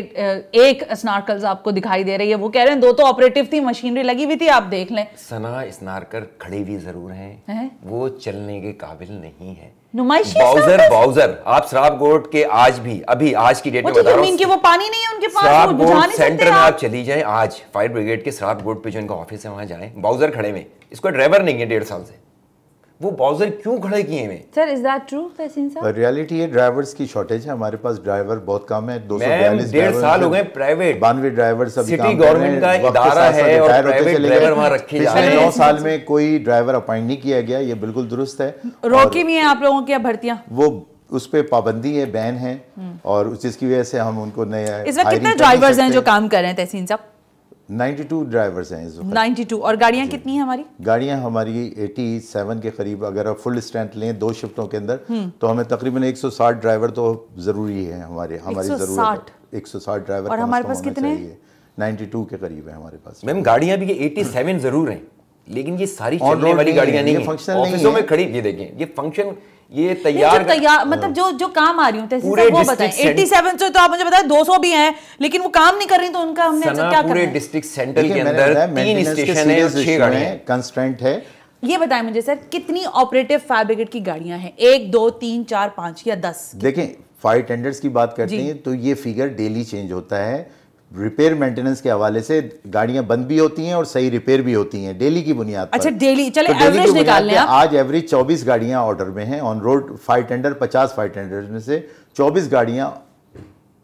1 स्नॉर्कल्स आपको दिखाई दे रही है, वो कह रहे हैं 2 तो ऑपरेटिव थी, मशीनरी लगी हुई थी, आप देख लें। सना, स्नॉर्कर खड़े भी जरूर हैं, वो चलने के काबिल नहीं है। बाउजर आप शराब गोट के आज की डेट में बता रहा हूं कि वो पानी नहीं है उनके पास, शराब गोट सेंटर में आप चली जाएं, आज फायर ब्रिगेड के शराब गोट पे जो इनका ऑफिस है वहां जाएं, बाउजर खड़े में, इसको ड्राइवर नहीं है 1.5 साल से, वो बाउजर क्यों खड़े किए हैं? सर, इज दैट ट्रू तहसीन साहब? रियलिटी है, ड्राइवर्स की शॉर्टेज है, हमारे पास ड्राइवर बहुत कम है। 1.5 साल हो गए, प्राइवेट 92 ड्राइवर्स अभी सिटी गवर्नमेंट का इदारा है और प्राइवेट ड्राइवर वहां रखे जा रहे हैं। 9 साल में कोई ड्राइवर अपॉइंट नहीं किया गया, ये बिल्कुल दुरुस्त है। रोकी भी है आप लोगों की भर्तियां, वो उस पे पाबंदी है, बैन है, और जिसकी वजह से हम उनको नए इस वक्त कितने ड्राइवर्स हैं जो काम कर रहे हैं तहसीन साहब? 92 ड्राइवर्स हैं इस वक्त। 92। और गाड़ियां कितनी हैं हमारी? गाड़ियां हमारी 87 के करीब, अगर आप फुल स्ट्रेंथ लें 2 शिफ्टों के अंदर तो हमें तकरीबन 160 ड्राइवर तो ज़रूरी है, हमारी ज़रूरत 160 ड्राइवर। और हमारे पास कितने? 92 के करीब है हमारे पास। मैम गाड़ियां भी 87 जरूर हैं, लेकिन ये सारी चलने वाली गाड़ियां नहीं है, ऑफिसों में खड़ी। ये देखें, ये फंक्शन, ये तैयार मतलब जो काम आ रही हूं वो बताएं। 87 से तो आप मुझे बताएं 200 भी हैं, लेकिन वो काम नहीं कर रही, तो उनका हमने क्या करना है? पूरे डिस्ट्रिक्ट सेंट्रल के अंदर 3 स्टेशन है और 6 गाड़ियां कंस्ट्रेंट है। ये बताएं मुझे सर, कितनी ऑपरेटिव फायर ब्रिगेड की गाड़ियां हैं? 1 2 3 4 5 या 10? देखें, फायर टेंडर्स की बात करते हैं तो ये फिगर डेली चेंज होता है। रिपेयर मेंटेनेंस के हवाले से गाड़ियां बंद भी होती हैं और सही रिपेयर भी होती हैं डेली की बुनियाद पर। अच्छा, डेली चले तो एवरेज निकाल लें। आज एवरेज 24 गाड़ियां ऑर्डर में हैं on road. Fire tender 50 fire tenders में से 24 गाड़ियां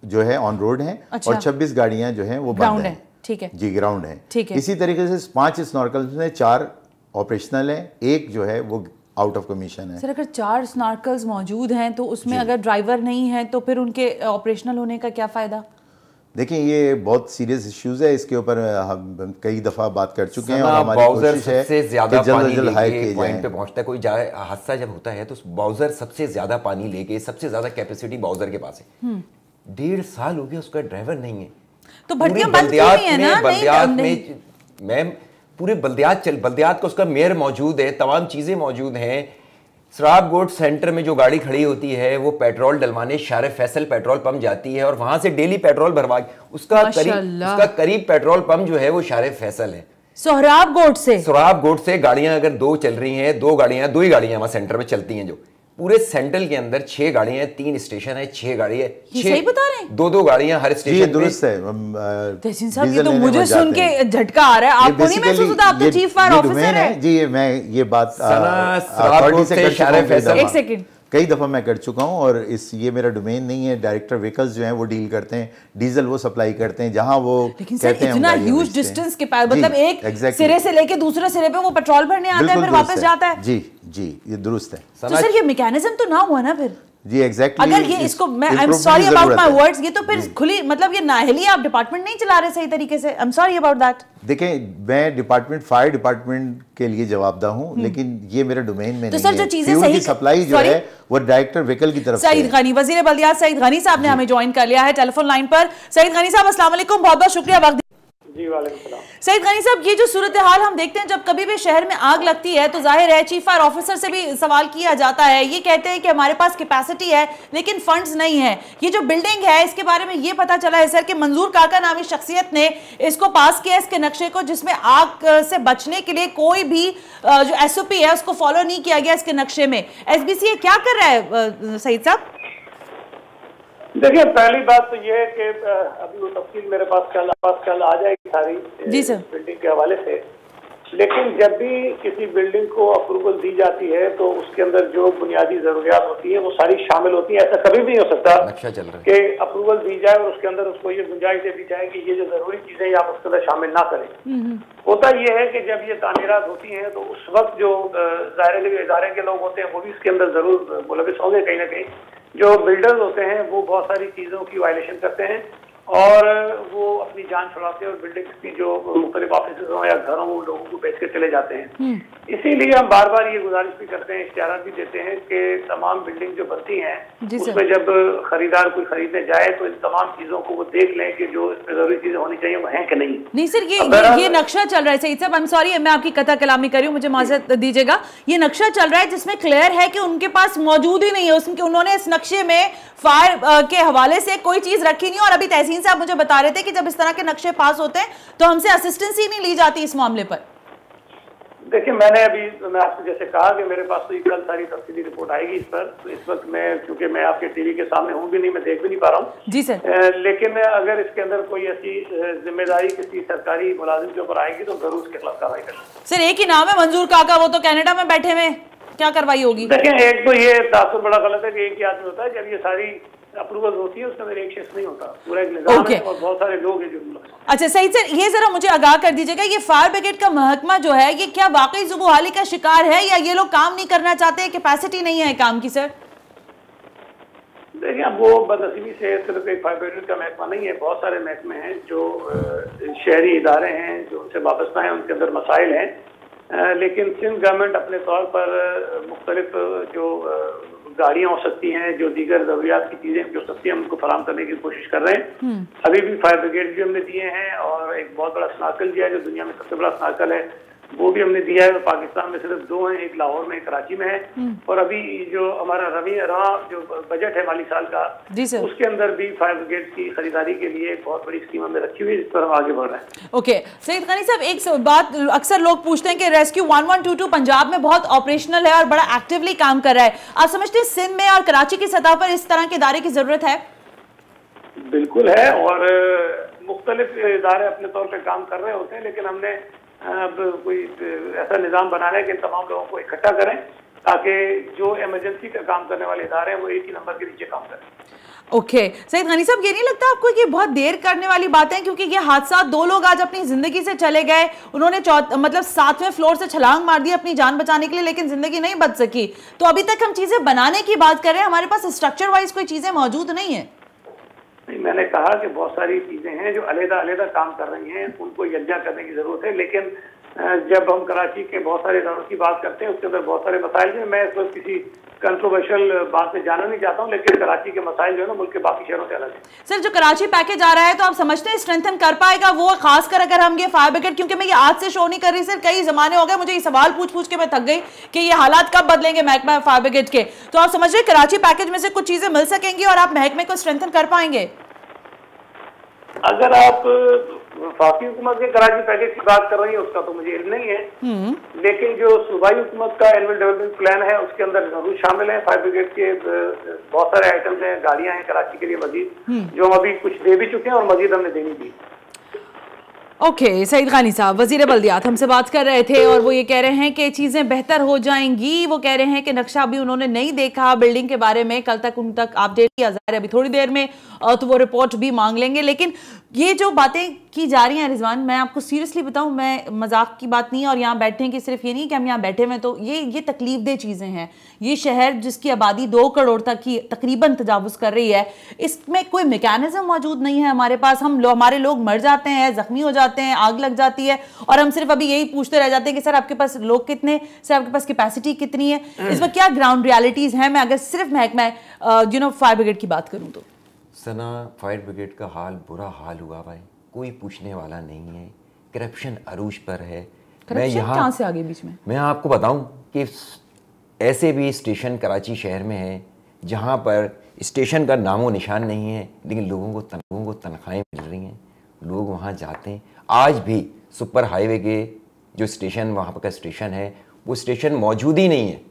जो है ऑन रोड हैं। अच्छा। और 26 गाड़ियां जो हैं वो बंद हैं। ठीक है जी, ग्राउंड है। ठीक है। इसी तरीके से 5 स्नॉर्कल्स में 4 ऑपरेशनल है, 1 जो है वो आउट ऑफ कमीशन है। सर, अगर 4 स्नॉर्कल्स मौजूद हैं तो उसमें अगर ड्राइवर नहीं है तो फिर उनके ऑपरेशनल होने का क्या फायदा? देखिए, ये बहुत सीरियस इश्यूज है, इसके ऊपर हम कई दफा बात कर चुके हैं और हमारी कोशिश है कि जल्द से जल्द हाई किए पॉइंट पे पहुंचता है। कोई हादसा जब होता है तो बाउजर सबसे ज्यादा पानी लेके, सबसे ज्यादा कैपेसिटी बाउजर के पास है। 1.5 साल हो गया उसका ड्राइवर नहीं है। तो भर्तियां बंद क्यों नहीं है ना? बल्दियात में मैम पूरे बल्दियात का उसका मेयर मौजूद है, तमाम चीजें मौजूद हैं। सराब गोट सेंटर में जो गाड़ी खड़ी होती है वो पेट्रोल डलवाने शारे फैसल पेट्रोल पंप जाती है और वहां से डेली पेट्रोल भरवा उसका करीब पेट्रोल पंप जो है वो शारे फैसल है। सोहराब गोट से गाड़ियां अगर 2 चल रही हैं, 2 ही गाड़ियां वहां सेंटर में चलती हैं। जो पूरे सेंट्रल के अंदर 6 गाड़ियां हैं, 3 स्टेशन है, 6 गाड़ी है। सही बता रहे हैं? 2 गाड़ियां हर स्टेशन। दुरुस्त है तहसीन साहब, ये तो मुझे सुन के झटका आ रहा है। आपको नहीं महसूस होता? आप तो चीफ फायर ऑफिसर हैं। जी, मैं ये बात एक सेकंड कई दफा मैं कर चुका हूं और ये मेरा डोमेन नहीं है। डायरेक्टर व्हीकल्स जो हैं वो डील करते हैं, डीजल वो सप्लाई करते हैं जहां वो कहते हैं। इतना ह्यूज डिस्टेंस के पास, मतलब एक सिरे से लेके दूसरे सिरे पे वो पेट्रोल भरने आता है, फिर वापस जाता है। जी, ये दुरुस्त है। तो सर, ये मैकेनिज्म तो ना हुआ ना फिर? जी, एग्जैक्टली। अगर ये इसको मैं I am sorry about my words, ये तो फिर खुली, मतलब ये नाहली, आप डिपार्टमेंट नहीं चला रहे सही तरीके से। I am sorry about that. देखें, मैं फायर डिपार्टमेंट के लिए जवाबदार हूं, लेकिन ये मेरे डोमेन में तो नहीं सर, है। जो चीजें सही सप्लाई जो है वो डायरेक्टर व्हीकल की तरफ से। सईद गनी, वजीर बल्दियात सईद गनी साहब ने हमें ज्वाइन कर लिया है टेलीफोन लाइन पर। सईद गनी साहब, अस्सलाम वालेकुम, बहुत बहुत शुक्रिया वक्त। जी, वालेकुम सलाम। सईद गनी साहब, ये जो सूरत हाल हम देखते हैं, जब कभी भी शहर में आग लगती है तो जाहिर है चीफ फायर ऑफिसर से भी सवाल किया जाता है। ये कहते हैं कि हमारे पास कैपेसिटी है लेकिन फंड्स नहीं है। ये जो बिल्डिंग है इसके बारे में ये पता चला है सर कि मंजूर काका नामी शख्सियत ने इसको पास किया, इसके नक्शे को, जिसमें आग से बचने के लिए कोई भी जो SOP है उसको फॉलो नहीं किया गया इसके नक्शे में। SBCA क्या कर रहा है सईद साहब? देखिए, पहली बात तो ये है कि अभी वो तफसील मेरे पास कल आ जाएगी सारी बिल्डिंग के हवाले से। लेकिन जब भी किसी बिल्डिंग को अप्रूवल दी जाती है तो उसके अंदर जो बुनियादी जरूरियात होती है वो सारी शामिल होती है। ऐसा कभी भी नहीं हो सकता कि अप्रूवल दी जाए और उसके अंदर उसको ये गुंजाइश दे दी जाए कि ये जो जरूरी चीजें आप उसके अंदर शामिल ना करें। होता ये है कि जब ये तामीरात होती हैं तो उस वक्त जो इदारे के लोग होते हैं वो भी इसके अंदर जरूर मुलविस होंगे कहीं ना कहीं। जो बिल्डर्स होते हैं वो बहुत सारी चीज़ों की वायलेशन करते हैं और वो अपनी जान छुड़ाते हैं और बिल्डिंग्स की जो मुख्तलिफ ऑफिस या घरों में लोगों को बेच के चले जाते हैं। इसीलिए हम बार बार ये गुजारिश भी करते हैं, इश्तिहारात भी देते हैं कि तमाम बिल्डिंग जो बनती हैं उसमें जब खरीदार कोई खरीदने जाए तो इन तमाम चीज़ों को वो देख लें कि जो इसमें जरूरी चीज़ें होनी चाहिए वो हैं कि नहीं। नहीं सर, ये नक्शा चल रहा है सईद साहब, आई एम सॉरी मैं आपकी कथा कलामी कर रही हूँ, मुझे माजरत दीजिएगा। ये नक्शा चल रहा है जिसमें क्लियर है कि उनके पास मौजूद ही नहीं है, उसमें उन्होंने इस नक्शे में फायर के हवाले से कोई चीज रखी नहीं। और अभी तहसीन साहब मुझे बता रहे थे कि जब इस तरह के नक्शे पास होते हैं तो हमसे असिस्टेंस ही नहीं ली जाती इस मामले पर। देखिए, मैंने आपसे जैसे कहा कि मेरे पास तो कल सारी तफसीली रिपोर्ट आएगी इस पर। तो इस वक्त क्योंकि मैं आपके टीवी के सामने हूँ भी नहीं, मैं देख भी नहीं पा रहा हूँ। जी सर। लेकिन अगर इसके अंदर कोई ऐसी जिम्मेदारी किसी सरकारी मुलाजिम के ऊपर आएगी तो जरूर उसके खिलाफ कार्रवाई करेंगे। सर, एक ही नाम है मंजूर काका, वो तो कनाडा में बैठे हुए, क्या कार्रवाई होगी? देखिए, एक तो ये तासुर बड़ा गलत है कि एक ही आदमी होता है। जब ये सारी अप्रूवल होती है उसके अंदर एक शख्स नहीं होता, पूरा एक निजाम है और बहुत सारे लोग हैं जो। अच्छा सही सर, ये जरा मुझे आगाह कर दीजिएगा, ये फायर ब्रिगेड का महकमा जो है ये क्या वाकई जुबूहाली का शिकार है या ये लोग काम नहीं करना चाहते, कैपेसिटी नहीं है काम की? सर देखिए, अब वो बदनसीबी से सिर्फ एक फायर ब्रिगेड का महकमा नहीं है, बहुत सारे महकमे हैं जो शहरी इदारे हैं जो उनसे वाबस्ता हैं, उनके अंदर मसाइल हैं। लेकिन सिंध गवर्नमेंट अपने तौर पर मुख्तलिफ जो गाड़ियाँ हो सकती हैं, जो दीगर ज़रूरियात की चीज़ें जो सकती हैं, उनको फराम करने की कोशिश कर रहे हैं। अभी भी फायर ब्रिगेड भी हमने दिए हैं और एक बहुत बड़ा स्नार्कल दिया है जो दुनिया में सबसे बड़ा स्नार्कल है, वो भी हमने दिया है। पाकिस्तान में सिर्फ 2 हैं, एक लाहौर में, एक कराची में है। और अभी जो हमारा रवा जो बजट है माली साल का, उसके अंदर भी फायर ब्रिगेड की खरीदारी के लिए एक बहुत बड़ी स्कीम हमने रखी हुई है, जिस पर हम आगे बढ़ रहे हैं। ओके, सईद गनी साहब, एक बात अक्सर लोग पूछते हैं कि रेस्क्यू 1122 पंजाब में बहुत ऑपरेशनल है और बड़ा एक्टिवली काम कर रहा है, आप समझते हैं सिंध में और कराची की सतह पर इस तरह के इदारे की जरूरत है? बिल्कुल है, और मुख्तलिफ इदारे अपने तौर पर काम कर रहे होते हैं, लेकिन हमने अब कोई ऐसा निज़ाम बनाना है कि तमाम लोगों को इकट्ठा करें ताकि जो इमरजेंसी का काम करने वाले इदारे हैं वो एक ही नंबर के नीचे काम करें। ओके, सईद गनी साहब, ये नहीं लगता आपको कि बहुत देर करने वाली बात है, क्योंकि ये हादसा 2 लोग आज अपनी जिंदगी से चले गए, उन्होंने मतलब 7वें फ्लोर से छलांग मार दी अपनी जान बचाने के लिए, लेकिन जिंदगी नहीं बच सकी। तो अभी तक हम चीजें बनाने की बात कर रहे हैं, हमारे पास स्ट्रक्चर वाइज कोई चीजें मौजूद नहीं है। नहीं, मैंने कहा कि बहुत सारी चीजें हैं जो अलग-अलग काम कर रही हैं, उनको यकजा करने की जरूरत है। लेकिन जब हम कराची के बहुत सारे इदारों की बात करते हैं, उसके अंदर बहुत सारे मसाइल हैं। मैं इस वक्त किसी कंट्रोवर्शियल बात में जाना नहीं चाहता हूं, लेकिन कराची के मसाइल जो है ना मुल्क के बाकी शहरों से अलग है। सर, जो कराची पैकेज आ रहा है, तो आप समझते हैं स्ट्रेंथन कर पाएगा वो, खासकर अगर हम ये फायर ब्रिगेड, क्योंकि मैं ये आज से शो नहीं कर रही सर, कई जमाने हो गए मुझे ये सवाल पूछ के मैं थक गई कि ये हालात कब बदलेंगे महकमा फायर ब्रिगेड के। तो आप समझ रहे कराची पैकेज में से कुछ चीजें मिल सकेंगी और आप महकमे को स्ट्रेंथन कर पाएंगे? अगर आप वफाकी हुकूमत के कराची पैकेज की बात कर रही है उसका तो मुझे इल्म नहीं है, लेकिन जो सूबाई हुकूमत का एनुअल डेवलपमेंट प्लान है उसके अंदर जरूर शामिल है। फायर ब्रिगेड के बहुत सारे आइटम्स हैं, गाड़ियां हैं कराची के लिए मजीद, जो हम अभी कुछ दे भी चुके हैं और मजीद हमने देनी भी। ओके, सईद गनी साहब वजीर बल्दियात हमसे बात कर रहे थे और वो ये कह रहे हैं कि चीज़ें बेहतर हो जाएंगी। वो कह रहे हैं कि नक्शा अभी उन्होंने नहीं देखा बिल्डिंग के बारे में, कल तक उन तक अपडेट किया जा रहा है, अभी थोड़ी देर में तो वो रिपोर्ट भी मांग लेंगे। लेकिन ये जो बातें की जा रही हैं रिजवान, मैं आपको सीरियसली बताऊं, मैं मजाक की बात नहीं है, और यहाँ बैठने की सिर्फ ये नहीं कि हम यहाँ बैठे हुए, तो ये तकलीफदेह चीज़ें हैं। ये शहर जिसकी आबादी 2 करोड़ तक की तकरीबन तजावुज़ कर रही है, इसमें कोई मैकेनिज्म मौजूद नहीं है हमारे पास। हमारे लोग मर जाते हैं, जख्मी हो जाते हैं, आग लग जाती है, और हम सिर्फ अभी यही पूछते रह जाते हैं कि सर आपके पास लोग कितने, सर आपके पास कैपेसिटी कितनी है। इस वक्त क्या ग्राउंड रियलिटीज़ हैं? मैं अगर सिर्फ महकमा फायर ब्रिगेड की बात करूँ तो सना, फायर ब्रिगेड का हाल बुरा हाल हुआ भाई, कोई पूछने वाला नहीं है, करप्शन अरूज पर है। मैं यहाँ कहाँ से आगे बीच में मैं आपको बताऊं कि ऐसे भी स्टेशन कराची शहर में है जहाँ पर स्टेशन का नामो निशान नहीं है, लेकिन लोगों को तनख्वाहें मिल रही हैं, लोग वहाँ जाते हैं। आज भी सुपर हाईवे के जो स्टेशन, वहाँ पर का स्टेशन है, वो स्टेशन मौजूद ही नहीं है।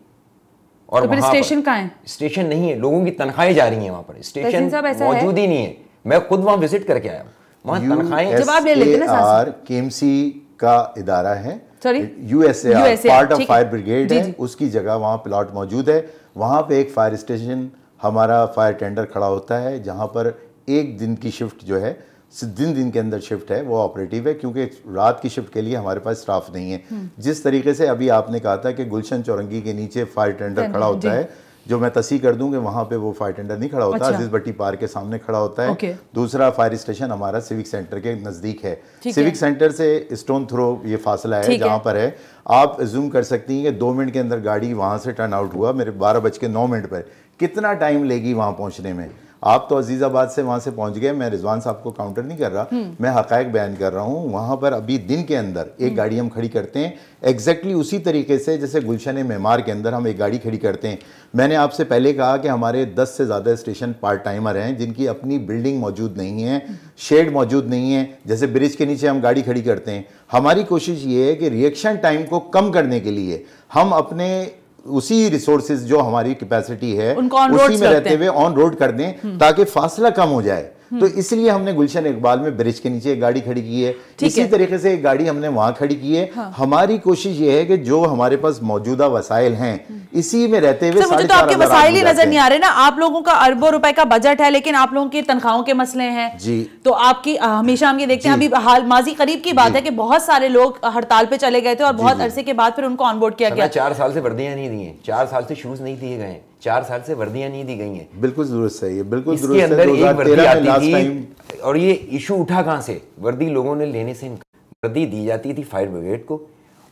और तो फिर स्टेशन कहाँ है? स्टेशन नहीं है, लोगों की तनख्वाहें जा रही हैं वहाँ पर, स्टेशन मौजूद ही नहीं है। मैं खुद वहाँ विजिट करके आया हूँ, वहाँ तनख्वाहें। जवाब ले लेते हैं। KMC का इदारा है, USAR part of fire brigade है, उसकी जगह वहाँ प्लॉट मौजूद है। वहाँ पे एक फायर स्टेशन हमारा फायर टेंडर खड़ा होता है, जहाँ पर एक दिन की शिफ्ट जो है, दिन के अंदर शिफ्ट है, वो ऑपरेटिव है, क्योंकि रात की शिफ्ट के लिए हमारे पास स्टाफ नहीं है। जिस तरीके से अभी आपने कहा था कि गुलशन चौरंगी के नीचे फायर टेंडर खड़ा होता है, जो मैं तस्दीक कर दूं कि वहाँ पे वो फायर टेंडर नहीं खड़ा होता, अजीज भट्टी पार्क के सामने खड़ा होता है। दूसरा फायर स्टेशन हमारा सिविक सेंटर के नज़दीक है। सिविक सेंटर से स्टोन थ्रो ये फासला है जहाँ पर है। आप जूम कर सकती हैं कि 2 मिनट के अंदर गाड़ी वहाँ से टर्न आउट हुआ, मेरे 12:09 पर। कितना टाइम लेगी वहाँ पहुँचने में? आप तो अजीज़ाबाद से वहाँ से पहुँच गए, मैं रिजवान साहब को काउंटर नहीं कर रहा, मैं हक़ाइक़ बयान कर रहा हूँ। वहाँ पर अभी दिन के अंदर एक गाड़ी हम खड़ी करते हैं एग्जैक्टली उसी तरीके से जैसे गुलशन मेमार के अंदर हम एक गाड़ी खड़ी करते हैं। मैंने आपसे पहले कहा कि हमारे 10 से ज़्यादा स्टेशन पार्ट टाइमर हैं जिनकी अपनी बिल्डिंग मौजूद नहीं है, शेड मौजूद नहीं है। जैसे ब्रिज के नीचे हम गाड़ी खड़ी करते हैं, हमारी कोशिश ये है कि रिएक्शन टाइम को कम करने के लिए हम अपने उसी रिसोर्सेज जो हमारी कैपेसिटी है उसी में रहते हुए ऑन रोड कर दें ताकि फासला कम हो जाए। तो इसलिए हमने गुलशन इकबाल में ब्रिज के नीचे एक गाड़ी खड़ी की है, इसी तरीके से एक गाड़ी हमने वहां खड़ी की है। हमारी कोशिश ये है कि जो हमारे पास मौजूदा वसाइल हैं इसी में रहते हुए मुझे तो आपके मसाइल ही नजर नहीं आ रहे ना। आप लोगों का अरबों रुपए का बजट है, लेकिन आप लोगों की तनख्वाहों के मसले हैं जी। तो आपकी हमेशा हम ये देखते हैं, अभी हाल माजी करीब की बात है कि बहुत सारे लोग हड़ताल पे चले गए थे और बहुत अरसे के बाद फिर उनको ऑनबोर्ड किया गया। 4 साल से वर्दियां नहीं दी हैं, 4 साल से शूज नहीं दिए गए, 4 साल से वर्दियां नहीं दी गई हैं। बिल्कुल दुरुस्त है ये, बिल्कुल इसके अंदर एक वर्दी आती थी और ये इशू उठा कहां से, वर्दी लोगों ने लेने से, वर्दी दी जाती थी फायर ब्रिगेड को,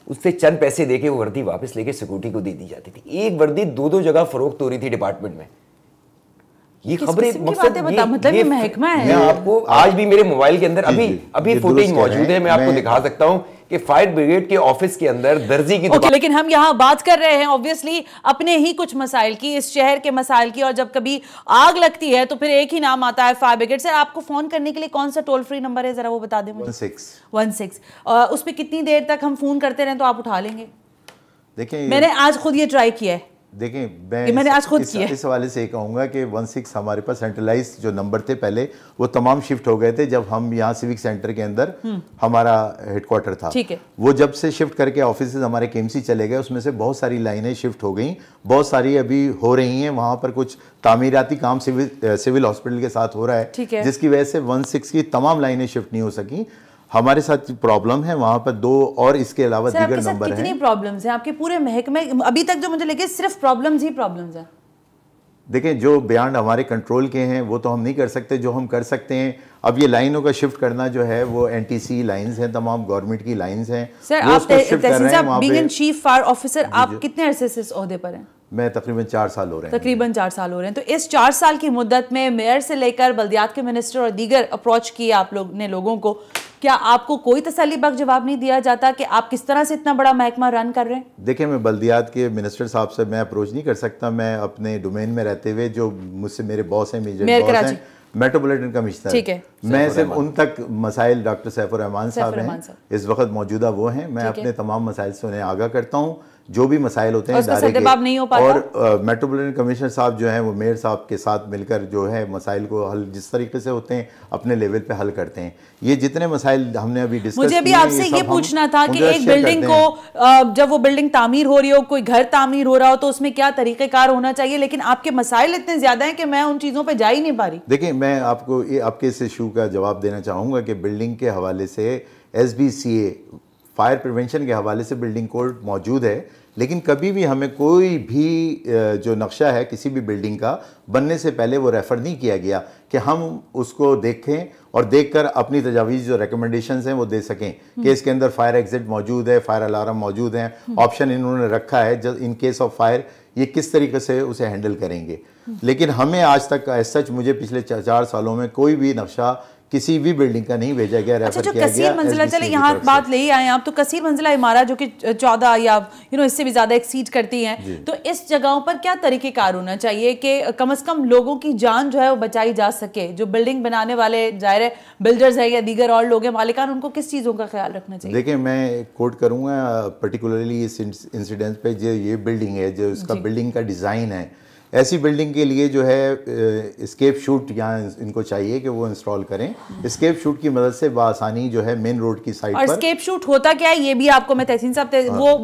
उससे चंद पैसे देके वो वर्दी वापस लेके सिक्योरिटी को दे दी जाती थी। एक वर्दी 2-2 जगह फरोख्त हो रही थी डिपार्टमेंट में। ये खबरें मतलब ये महकमा है। मैं आपको आज भी मेरे मोबाइल के अंदर अभी फुटेज मौजूद है, मैं आपको दिखा सकता हूं कि फायर ब्रिगेड के ऑफिस के अंदर दर्जी की दुकान। लेकिन हम यहाँ बात कर रहे हैं ऑब्वियसली अपने ही कुछ मसाइल की, इस शहर के मसाइल की, और जब कभी आग लगती है तो फिर एक ही नाम आता है फायर ब्रिगेड। सर, आपको फोन करने के लिए कौन सा टोल फ्री नंबर है, जरा वो बता दें मुझे। 16 उस पर कितनी देर तक हम फोन करते रहे तो आप उठा लेंगे? देखिए, मैंने आज खुद ये ट्राई किया है। देखिए, मैंने आज खुद किया। इस हवाले से कहूँगा कि 16 हमारे पास सेंट्रलाइज जो नंबर थे पहले, वो तमाम शिफ्ट हो गए थे जब हम यहाँ सिविक सेंटर के अंदर हमारा हेडक्वार्टर था। ठीक है। वो जब से शिफ्ट करके ऑफिस हमारे केएमसी चले गए, उसमें से बहुत सारी लाइनें शिफ्ट हो गई, बहुत सारी अभी हो रही हैं। वहाँ पर कुछ तामीराती काम सिविल हॉस्पिटल के साथ हो रहा है, जिसकी वजह से 16 की तमाम लाइनें शिफ्ट नहीं हो सकी। हमारे साथ प्रॉब्लम है वहां पर 2 और इसके अलावा दीगर नंबर हैं। कितनी प्रॉब्लम्स हैं आपके पूरे महकमे? अभी तक जो मुझे लगे सिर्फ प्रॉब्लम्स ही प्रॉब्लम्स हैं। देखें, जो बियॉन्ड हमारे कंट्रोल के हैं वो तो हम नहीं कर सकते। जो हम कर सकते हैं, अब ये लाइनों का शिफ्ट करना जो है वो एनटीसी लाइंस हैं, तमाम गवर्नमेंट की लाइंस हैं। सर, आप being an chief fire officer, आप कितने अरसे से इस ओहदे पर हैं? मैं तकरीबन 4 साल हो रहे हैं। तकरीबन 4 साल हो रहे हैं। तो इस 4 साल की मुद्दत में मेयर से लेकर बल्दियात के मिनिस्टर और दीगर अप्रोच किए आप लोग ने लोगों को, क्या आपको कोई तसल्ली बख्श जवाब नहीं दिया जाता कि आप किस तरह से इतना बड़ा महकमा रन कर रहे हैं? देखिए, मैं बल्दियात के मिनिस्टर साहब से मैं अप्रोच नहीं कर सकता। मैं अपने डोमेन में रहते हुए, जो मुझसे मेरे बॉस हैं, मेट्रोपॉलिटन कमिश्नर, ठीक है, मैं सिर्फ उन तक मसाइल, डॉक्टर सैफुर रहमान साहब हैं इस वक्त मौजूदा, वो हैं, मैं अपने तमाम मसाइल से उन्हें आगाह करता हूँ, जो भी मसाइल होते हैं इदारे के। नहीं हो पाता। और मेट्रोपॉलिटन कमिश्नर साहब जो हैं वो मेयर साहब के साथ मिलकर जो है मसाइल को हल जिस तरीके से होते हैं अपने लेवल पे हल करते हैं। ये जितने मसाइल हमने अभी डिस्कस किए, मुझे भी आपसे ये पूछना था कि एक बिल्डिंग को जब वो बिल्डिंग तामीर हो रही हो, कोई घर तामीर हो रहा हो, तो उसमें क्या तरीक़ेकार होना चाहिए, लेकिन आपके मसाइल इतने ज्यादा हैं कि मैं उन चीजों पर जा ही नहीं पा रही। देखिए, मैं आपको आपके इस इशू का जवाब देना चाहूँगा कि बिल्डिंग के हवाले से SBCA फायर प्रिवेंशन के हवाले से बिल्डिंग कोड मौजूद है, लेकिन कभी भी हमें कोई भी जो नक्शा है किसी भी बिल्डिंग का बनने से पहले वो रेफ़र नहीं किया गया कि हम उसको देखें और देखकर अपनी तजावीज़ जो रिकमेंडेशंस हैं वो दे सकें कि इसके अंदर फायर एग्जिट मौजूद है, फायर अलार्म मौजूद हैं, ऑप्शन इन्होंने रखा है जब इन केस ऑफ फायर ये किस तरीके से उसे हैंडल करेंगे। लेकिन हमें आज तक सच मुझे पिछले 4 सालों में कोई भी नक्शा किसी भी बिल्डिंग का नहीं भेजा गया, रेफर किया गया। कसीर मंजिला, चले यहाँ बात ले ही आए आप, तो कसीर मंजिला इमारत जो कि 14 या इससे भी ज्यादा एक्सीड करती हैं, तो इस जगहों पर क्या तरीक़ेकार होना चाहिए कि कम से कम लोगों की जान जो है वो बचाई जा सके? जो बिल्डिंग बनाने वाले जाहिर है बिल्डर्स है या दीगर और लोग हैं मालिकान, उनको किस चीज़ों का ख्याल रखना चाहिए? देखिए, मैं कोट करूँगा पर्टिकुलरली इस इंसिडेंट पे, जो ये बिल्डिंग है, जो इसका बिल्डिंग का डिज़ाइन है, ऐसी बिल्डिंग के लिए जो है एस्केप शूट यहाँ इनको चाहिए कि वो इंस्टॉल करें। एस्केप शूट की मदद से बआसानी जो है मेन रोड की साइड पर। एस्केप शूट होता क्या है ये भी आपको मैं तहसीन साहब, वो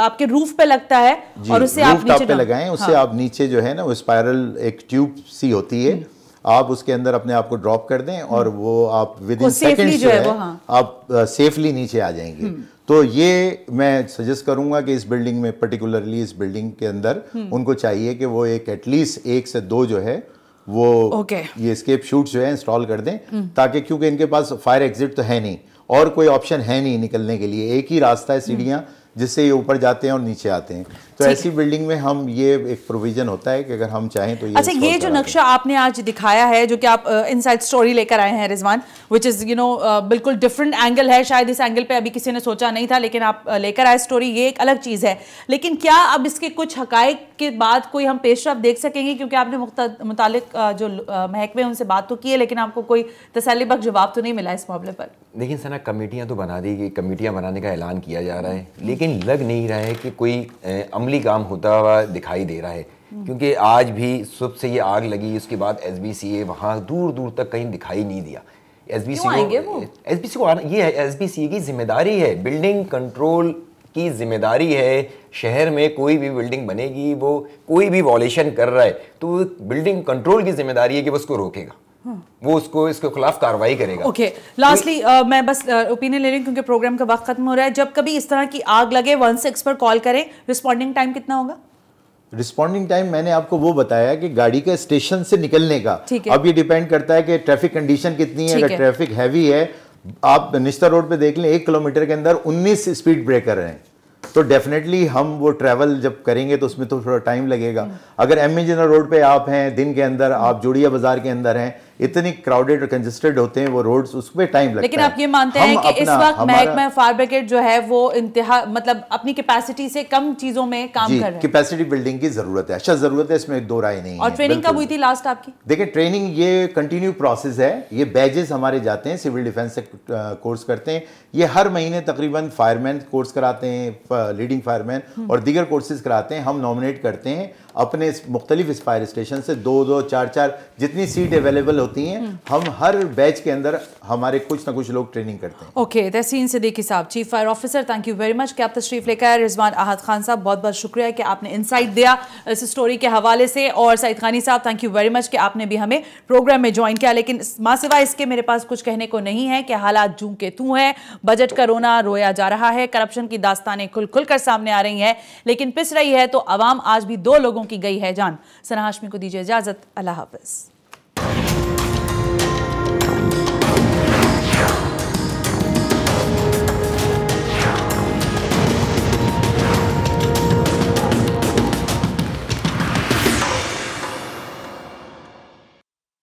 आपके रूफ पे लगता है और उससे आप नीचे पे लगाएं, उससे आप नीचे जो है ना वो स्पाइरल एक ट्यूब सी होती है, आप उसके अंदर अपने आप को ड्रॉप कर दें और वो आप विद इन सेकंड जो है आप सेफली नीचे आ जाएंगे। तो ये मैं सजेस्ट करूंगा कि इस बिल्डिंग में, पर्टिकुलरली इस बिल्डिंग के अंदर उनको चाहिए कि वो एक एटलीस्ट 1 से 2 जो है वो ये एस्केप शूट्स जो है इंस्टॉल कर दें, ताकि क्योंकि इनके पास फायर एग्जिट तो है नहीं और कोई ऑप्शन है नहीं निकलने के लिए, एक ही रास्ता है सीढ़ियाँ जिससे ये ऊपर जाते हैं और नीचे आते हैं। तो ऐसी बिल्डिंग में हम ये एक प्रोविजन होता है कि अगर हम चाहें तो ये। अच्छा, ये जो नक्शा आपने आज दिखाया है, जो कि आप इनसाइड स्टोरी लेकर आए हैं रिजवान, विच इज़ बिल्कुल डिफरेंट एंगल है, शायद इस एंगल पे अभी किसी ने सोचा नहीं था, लेकिन आप लेकर आए स्टोरी, ये एक अलग चीज़ है। लेकिन क्या अब इसके कुछ हकायक के बाद कोई हम पेशरफ देख सकेंगे? क्योंकि आपने मुतालिक जो महकमे उनसे बात तो की है, लेकिन आपको कोई तसल्लीबख्श जवाब तो नहीं मिला इस मामले पर। देखिए सना, कमेटियाँ तो बना दी गई, कमेटियाँ बनाने का ऐलान किया जा रहा है, लेकिन लग नहीं रहा है कि कोई अमली काम होता हुआ दिखाई दे रहा है। क्योंकि आज भी सुबह से ये आग लगी, उसके बाद SBCA वहाँ दूर दूर तक कहीं दिखाई नहीं दिया। SBCA को ये SBCA की जिम्मेदारी है बिल्डिंग कंट्रोल की जिम्मेदारी है। शहर में कोई भी बिल्डिंग बनेगी, वो कोई भी वॉलेशन कर रहा है तो बिल्डिंग कंट्रोल की जिम्मेदारी है कि वो उसको रोकेगा, वो उसको इसके खिलाफ कार्रवाई करेगा। ओके, लास्टली मैं बस ओपिनियन ले रही हूँ क्योंकि प्रोग्राम का वक्त खत्म हो रहा है। जब कभी इस तरह की आग लगे 16 पर कॉल करें, रिस्पॉन्डिंग टाइम कितना होगा? रिस्पॉन्डिंग टाइम मैंने आपको वो बताया कि गाड़ी के स्टेशन से निकलने का। अब ये डिपेंड करता है कि ट्रैफिक कंडीशन कितनी है। अगर ट्रैफिक हैवी है, आप निश्ता रोड पे देख लें 1 किलोमीटर के अंदर 19 स्पीड ब्रेकर हैं, तो डेफिनेटली हम वो ट्रैवल जब करेंगे तो उसमें तो थोड़ा टाइम लगेगा। अगर एम जनरल रोड पे आप हैं, दिन के अंदर आप जोड़िया बाजार के अंदर हैं, इतनी क्राउडेड और कंजेस्टेड होते हैं वो रोड्स, उसमें टाइम लगता है। लेकिन आप ये मानते हैं कि इस वक्त महकमा फायर ब्रिगेड जो है वो इंतहा मतलब अपनी कैपेसिटी से कम चीजों में काम कर रहे हैं? कैपेसिटी बिल्डिंग की जरूरत है, अच्छा जरूरत है, इसमें दो राय नहीं है। और ट्रेनिंग कब हुई थी लास्ट आपकी? देखिए, ट्रेनिंग ये कंटिन्यू प्रोसेस है, ये बैजेस हमारे जाते हैं, सिविल डिफेंस से कोर्स करते हैं, ये हर महीने तकरीबन फायरमैन कोर्स कराते हैं, लीडिंग फायरमैन और दीगर कोर्सेज कराते हैं। हम नॉमिनेट करते हैं अपने मुख्तलिफ फायर स्टेशन से 2-2, 4-4 जितनी सीट अवेलेबल होती हैं, हम हर बैच के अंदर हमारे कुछ ना कुछ लोग ट्रेनिंग करते हैं। ओके, तहसीन सिद्दीकी साहब, chief fire officer, thank you very much कि आप तशरीफ लेकर आए। रिजवान अहद खान साहब, बहुत बहुत शुक्रिया कि आपने इंसाइट दिया इस स्टोरी के हवाले से। और सईद खानी साहब, थैंक यू वेरी मच कि आपने भी हमें प्रोग्राम में ज्वाइन किया। लेकिन मां सिवा इसके मेरे पास कुछ कहने को नहीं है कि हालात जूं के तू हैं, बजट का रोना रोया जा रहा है, करप्शन की दास्तानें खुल खुल कर सामने आ रही हैं, लेकिन पिस रही है तो अवाम आज भी 2 लोगों की गई है जान। सना हाशमी को दीजिए इजाजत, अल्लाह हाफिज।